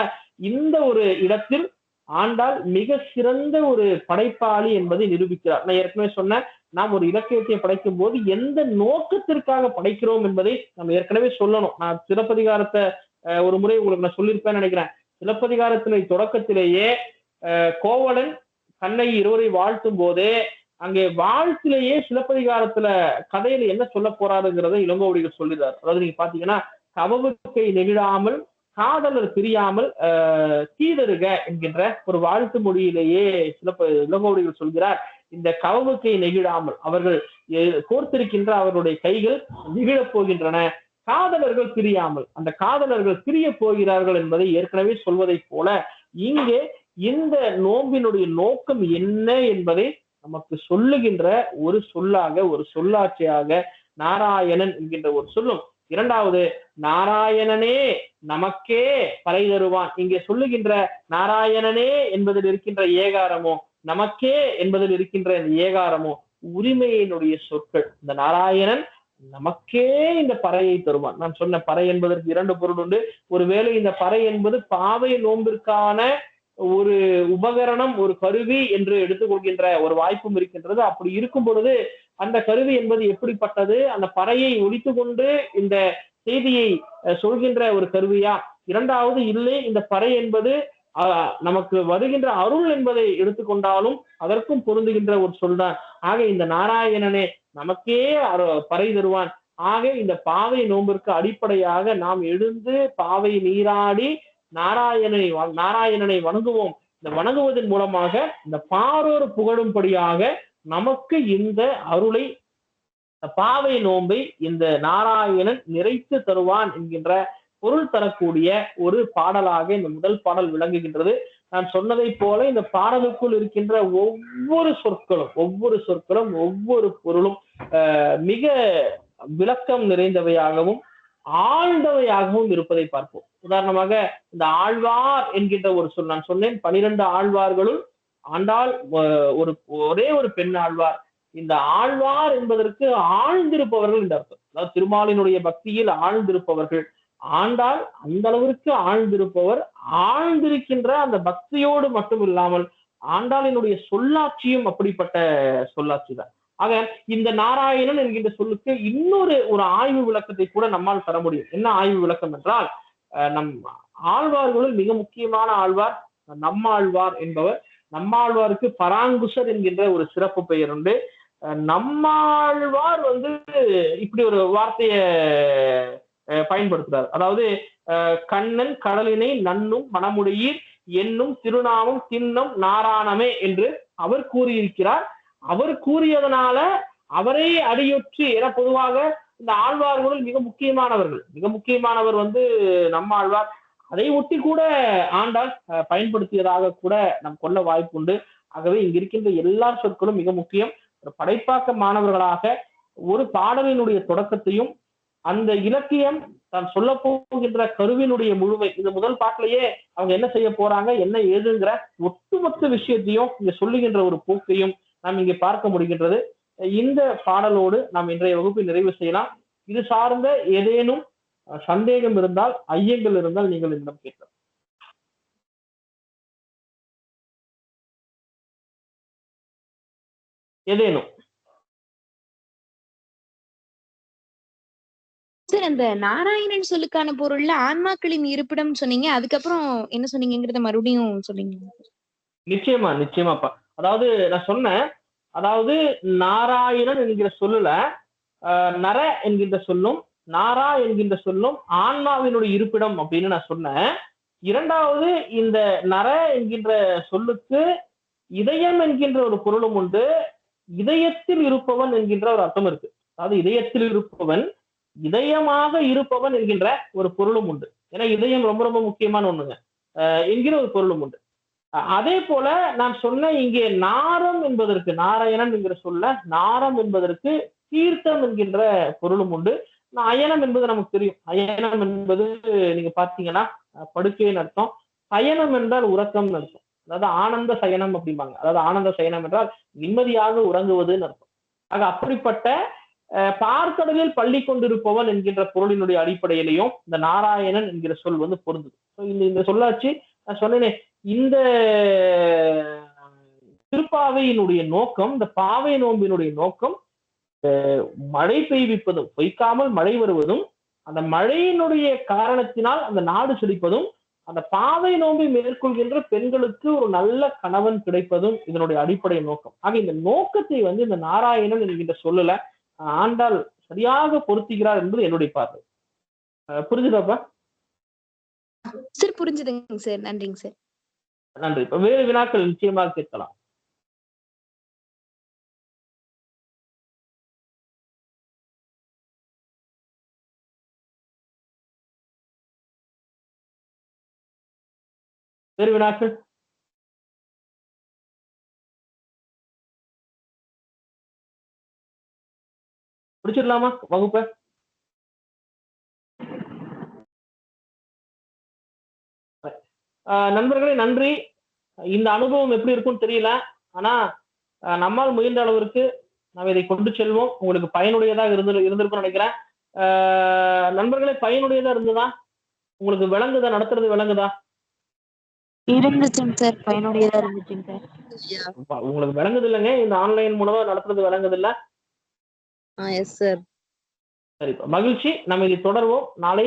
இந்த ஒரு இடத்தில் ஆண்டாள் மிக சிறந்த ஒரு படைப்பாளி என்பதை நிரூபிக்கிறார். நான் ஏற்கனவே சொன்ன, நாம் ஒரு இலக்கியத்தை படைக்கும் போது எந்த நோக்கத்திற்காக படைக்கிறோம் என்பதை நம்ம ஏற்கனவே சொல்லணும். நான் சிலப்பதிகாரத்தை ஒரு முறை உங்களுக்கு நான் சொல்லியிருப்பேன்னு நினைக்கிறேன். சிலப்பதிகாரத்திலே தொடக்கத்திலேயே கோவலன் கண்ணை இருவரை வாழ்த்தும் போதே அங்கே வாழ்த்திலேயே சிலப்பதிகாரத்துல கதையில என்ன சொல்ல போறாருங்கிறத இளங்கோவடிகள் சொல்லிடுறாரு. அதாவது நீங்க பாத்தீங்கன்னா, கவவுக்கை நெகிழாமல் காதலர் பிரியாமல் தீதருக என்கின்ற ஒரு வாழ்த்து மொழியிலேயே இளங்கோவடிகள் சொல்கிறார். இந்த கவவுக்கை நெகிழாமல் அவர்கள் கோர்த்திருக்கின்ற அவர்களுடைய கைகள் நெகிழப் போகின்றன, காதலர்கள் பிரியாமல் அந்த காதலர்கள் பிரிய போகிறார்கள் என்பதை ஏற்கனவே சொல்வதை போல இங்கே இந்த நோம்பினுடைய நோக்கம் என்ன என்பதை நமக்கு சொல்லுகின்ற ஒரு சொல்லாக, ஒரு சொல்லாட்சியாக நாராயணன் என்கின்ற ஒரு சொல்லும். இரண்டாவது, நாராயணனே நமக்கே பறை தருவான். இங்கே சொல்லுகின்ற நாராயணனே என்பதில் இருக்கின்ற ஏகாரமோ, நமக்கே என்பதில் இருக்கின்ற ஏகாரமோ உரிமையினுடைய சொற்கள். இந்த நாராயணன் நமக்கே இந்த பறையை தருவான். நான் சொன்ன பறை என்பதற்கு இரண்டு பொருள் உண்டு. ஒருவேளை இந்த பறை என்பது பாவை நோம்பிற்கான ஒரு உபகரணம், ஒரு கருவி என்று எடுத்துக்கொள்கின்ற ஒரு வாய்ப்பும் இருக்கின்றது. அப்படி இருக்கும் பொழுது அந்த கருவி என்பது எப்படிப்பட்டது, அந்த பறையை ஒலித்து கொண்டு இந்த செய்தியை சொல்கின்ற ஒரு கருவியா? இரண்டாவது, இல்லை, இந்த பறை என்பது நமக்கு வருகின்ற அருள் என்பதை எடுத்துக்கொண்டாலும் அதற்கும் பொருந்துகின்ற ஒரு சொல்தான். ஆக இந்த நாராயணனே நமக்கே பறை தருவான். ஆக இந்த பாவை நோம்பிற்கு அடிப்படையாக நாம் எழுந்து பாவை நீராடி நாராயணனை வணங்குவோம். இந்த வணங்குவதன் மூலமாக இந்த பாரோர் புகழும்படியாக நமக்கு இந்த அருளை, பாவை நோன்பை இந்த நாராயணன் நிறைத்து தருவான் என்கின்ற பொருள் தரக்கூடிய ஒரு பாடலாக இந்த முதல் பாடல் விளங்குகின்றது. நான் சொன்னதை போல இந்த பாடலுக்குள் இருக்கின்ற ஒவ்வொரு சொற்களும் ஒவ்வொரு பொருளும் மிக விளக்கம் நிறைந்தவையாகவும் ஆழ்ந்தவையாகவும் இருப்பதை பார்ப்போம். உதாரணமாக இந்த ஆழ்வார் என்கின்ற ஒரு சொல், நான் சொன்னேன் 12 ஆழ்வார்களுள் ஆண்டாள் ஒரே ஒரு பெண் ஆழ்வார். இந்த ஆழ்வார் என்பதற்கு ஆழ்ந்திருப்பவர்கள் இந்த அர்த்தம். அதாவது திருமாலினுடைய பக்தியில் ஆழ்ந்திருப்பவர்கள். ஆண்டாள் அந்த அளவிற்கு ஆழ்ந்திருப்பவர். ஆழ்ந்திருக்கின்ற அந்த பக்தியோடு மட்டும் இல்லாமல் ஆண்டாளினுடைய சொல்லாட்சியும் அப்படிப்பட்ட சொல்லாட்சி தான். ஆக இந்த நாராயணன் என்கின்ற சொல்லுக்கு இன்னொரு ஆய்வு விளக்கத்தை கூட நம்மால் தர முடியும். என்ன ஆய்வு விளக்கம் என்றால், நம் ஆழ்வார்களுள் மிக முக்கியமான ஆழ்வார் நம்மாழ்வார் என்பவர். நம்மாழ்வாருக்கு பராங்குசர் என்கின்ற ஒரு சிறப்பு பெயர் உண்டு. நம்மாழ்வார் இப்படி ஒரு வார்த்தைய பயன்படுத்துறாரு. அதாவது கண்ணன் கடலினை நன்னும் மணமுடையீர் என்னும் திருநாமம் தின்னம் நாராயணமே என்று அவர் கூறியிருக்கிறார். அவர் கூறியதனால அவரே அடியொற்றி, ஏன்னா பொதுவாக இந்த ஆழ்வார்களும் மிக முக்கியமானவர் வந்து நம்ம ஆழ்வார். அதை ஒட்டி கூட ஆண்டாள் பயன்படுத்தியதாக கூட நம் கொள்ள வாய்ப்பு உண்டு. ஆகவே இங்க இருக்கின்ற எல்லா சொற்களும் மிக முக்கியம். ஒரு படைப்பாக்க மாணவர்களாக ஒரு பாடலினுடைய தொடக்கத்தையும் அந்த இலக்கியம் தான் சொல்ல போகின்ற கருவினுடைய முழுமை, இந்த முதல் பாட்டிலேயே அவங்க என்ன செய்ய போறாங்க, என்ன ஏதுங்கிற ஒட்டுமொத்த விஷயத்தையும் இங்க சொல்லுகின்ற ஒரு போக்கையும் நாம் இங்கே பார்க்க முடிகின்றது. இந்த பாடலோடு நாம் இன்றைய வகுப்பை நிறைவு செய்யலாம். இது சார்ந்த ஏதேனும் சந்தேகம் இருந்தால், ஐயங்கள் இருந்தால் நீங்கள் என்னிடம் கேட்கலாம். ஏதேனும் சார், அந்த நாராயணன் சொல்லுக்கான பொருள்ல ஆன்மாக்களின் இருப்பிடம் சொன்னீங்க, அதுக்கப்புறம் என்ன சொன்னீங்கிறத மறுபடியும் சொல்லுங்க. நிச்சயமாப்பா. அதாவது நான் சொன்னேன், அதாவது நாராயணன் என்கிற சொல்லுல நர என்கின்ற சொல்லும் நாரா என்கின்ற சொல்லும் ஆன்மாவினுடைய இருப்பிடம் அப்படின்னு நான் சொன்னேன். இரண்டாவது, இந்த நர என்கின்ற சொல்லுக்கு இதயம் என்கின்ற ஒரு பொருளும் உண்டு, இதயத்தில் இருப்பவன் என்கின்ற ஒரு அர்த்தம் இருக்கு. அதாவது இதயத்தில் இருப்பவன், இதயமாக இருப்பவன் என்கின்ற ஒரு பொருளும் உண்டு. ஏன்னா இதயம் ரொம்ப ரொம்ப முக்கியமான ஒண்ணுங்க என்கிற ஒரு பொருளும் உண்டு. அதே போல நான் சொன்ன இங்கே நாரம் என்பதற்கு, நாராயணன் என்கிற சொல்ல நாரம் என்பதற்கு தீர்த்தம் என்கின்ற பொருளும் உண்டு. அயனம் என்பது நமக்கு தெரியும். அயனம் என்பது நீங்க பாத்தீங்கன்னா படுக்கைன்னு அர்த்தம். சயனம் என்றால் உறக்கம்னு அர்த்தம். அதாவது ஆனந்த சயனம் அப்படிம்பாங்க. அதாவது ஆனந்த சயனம் என்றால் நிம்மதியாக உறங்குவதுன்னு அர்த்தம். ஆக அப்படிப்பட்ட பார்க்கடலில் பள்ளி கொண்டிருப்பவன் என்கின்ற பொருளினுடைய அடிப்படையிலையும் இந்த நாராயணன் என்கிற சொல் வந்து பொருந்துது. இந்த சொல்லாச்சு நான் சொன்னேனே, இந்த திருப்பாவையினுடைய நோக்கம், இந்த பாவை நோம்பினுடைய நோக்கம் மழை பெய்விப்பதும், பொய்க்காமல் மழை வருவதும், அந்த மழையினுடைய காரணத்தினால் அந்த நாடு செழிப்பதும், அந்த பாவை நோம்பை மேற்கொள்கின்ற பெண்களுக்கு ஒரு நல்ல கணவன் கிடைப்பதும் இதனுடைய அடிப்படை நோக்கம். ஆக இந்த நோக்கத்தை வந்து இந்த நாராயணன் என்கின்ற சொல்லல ஆண்டாள் சரியாக பொருத்துகிறார் என்பது என்னுடைய பார்வை. புரிஞ்சுதாப்பா? சார் புரிஞ்சுதுங்க சார். நன்றிங்க சார். நன்றி. இப்ப வேறு வினாக்கள் நிச்சயமாக கேட்கலாம். வேறு வினாக்கள்? முடிச்சிடலாமா வகுப்பை? நண்பர்களே நன்றி. இந்த அனுபவம் எப்படி இருக்கும்னு தெரியல, ஆனா நம்மால் முயன்ற அளவிற்கு நாம் இதை கொண்டு செல்வோம். உங்களுக்கு பயனுடையதாக இருந்திருக்கும்னு நினைக்கிறேன். நண்பர்களே, பயனுடையதா இருந்ததா? உங்களுக்கு விளங்குதா? நடத்துறது விளங்குதா? இருந்துச்சுங்க சார், பயனுடையதா இருந்துச்சுங்க சார். உங்களுக்கு விளங்குது இல்லைங்க? இந்த ஆன்லைன் மூலமா நடத்துறது விளங்குது இல்ல? Yes sir. சரிப்பா, மகிழ்ச்சி. நம்ம இதை தொடர்வோம். நாளை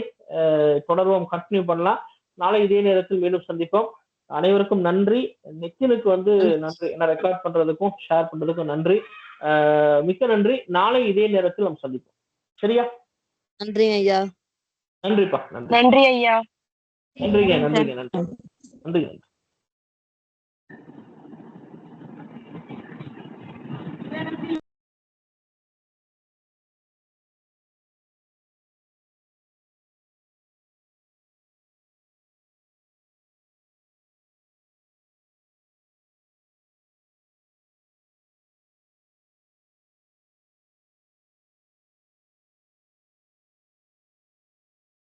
தொடர்வோம், கண்டினியூ பண்ணலாம். நாளை இதே நேரத்தில் மீண்டும் சந்திப்போம். அனைவருக்கும் நன்றி. நித்தினுக்கு வந்து நன்றி, என்ன ரெக்கார்ட் பண்றதுக்கும் ஷேர் பண்றதுக்கும் நன்றி. மிக்க நன்றி. நாளை இதே நேரத்தில் நம்ம சந்திப்போம். சரியா? நன்றி ஐயா. நன்றிப்பா. நன்றி ஐயா. நன்றிங்க.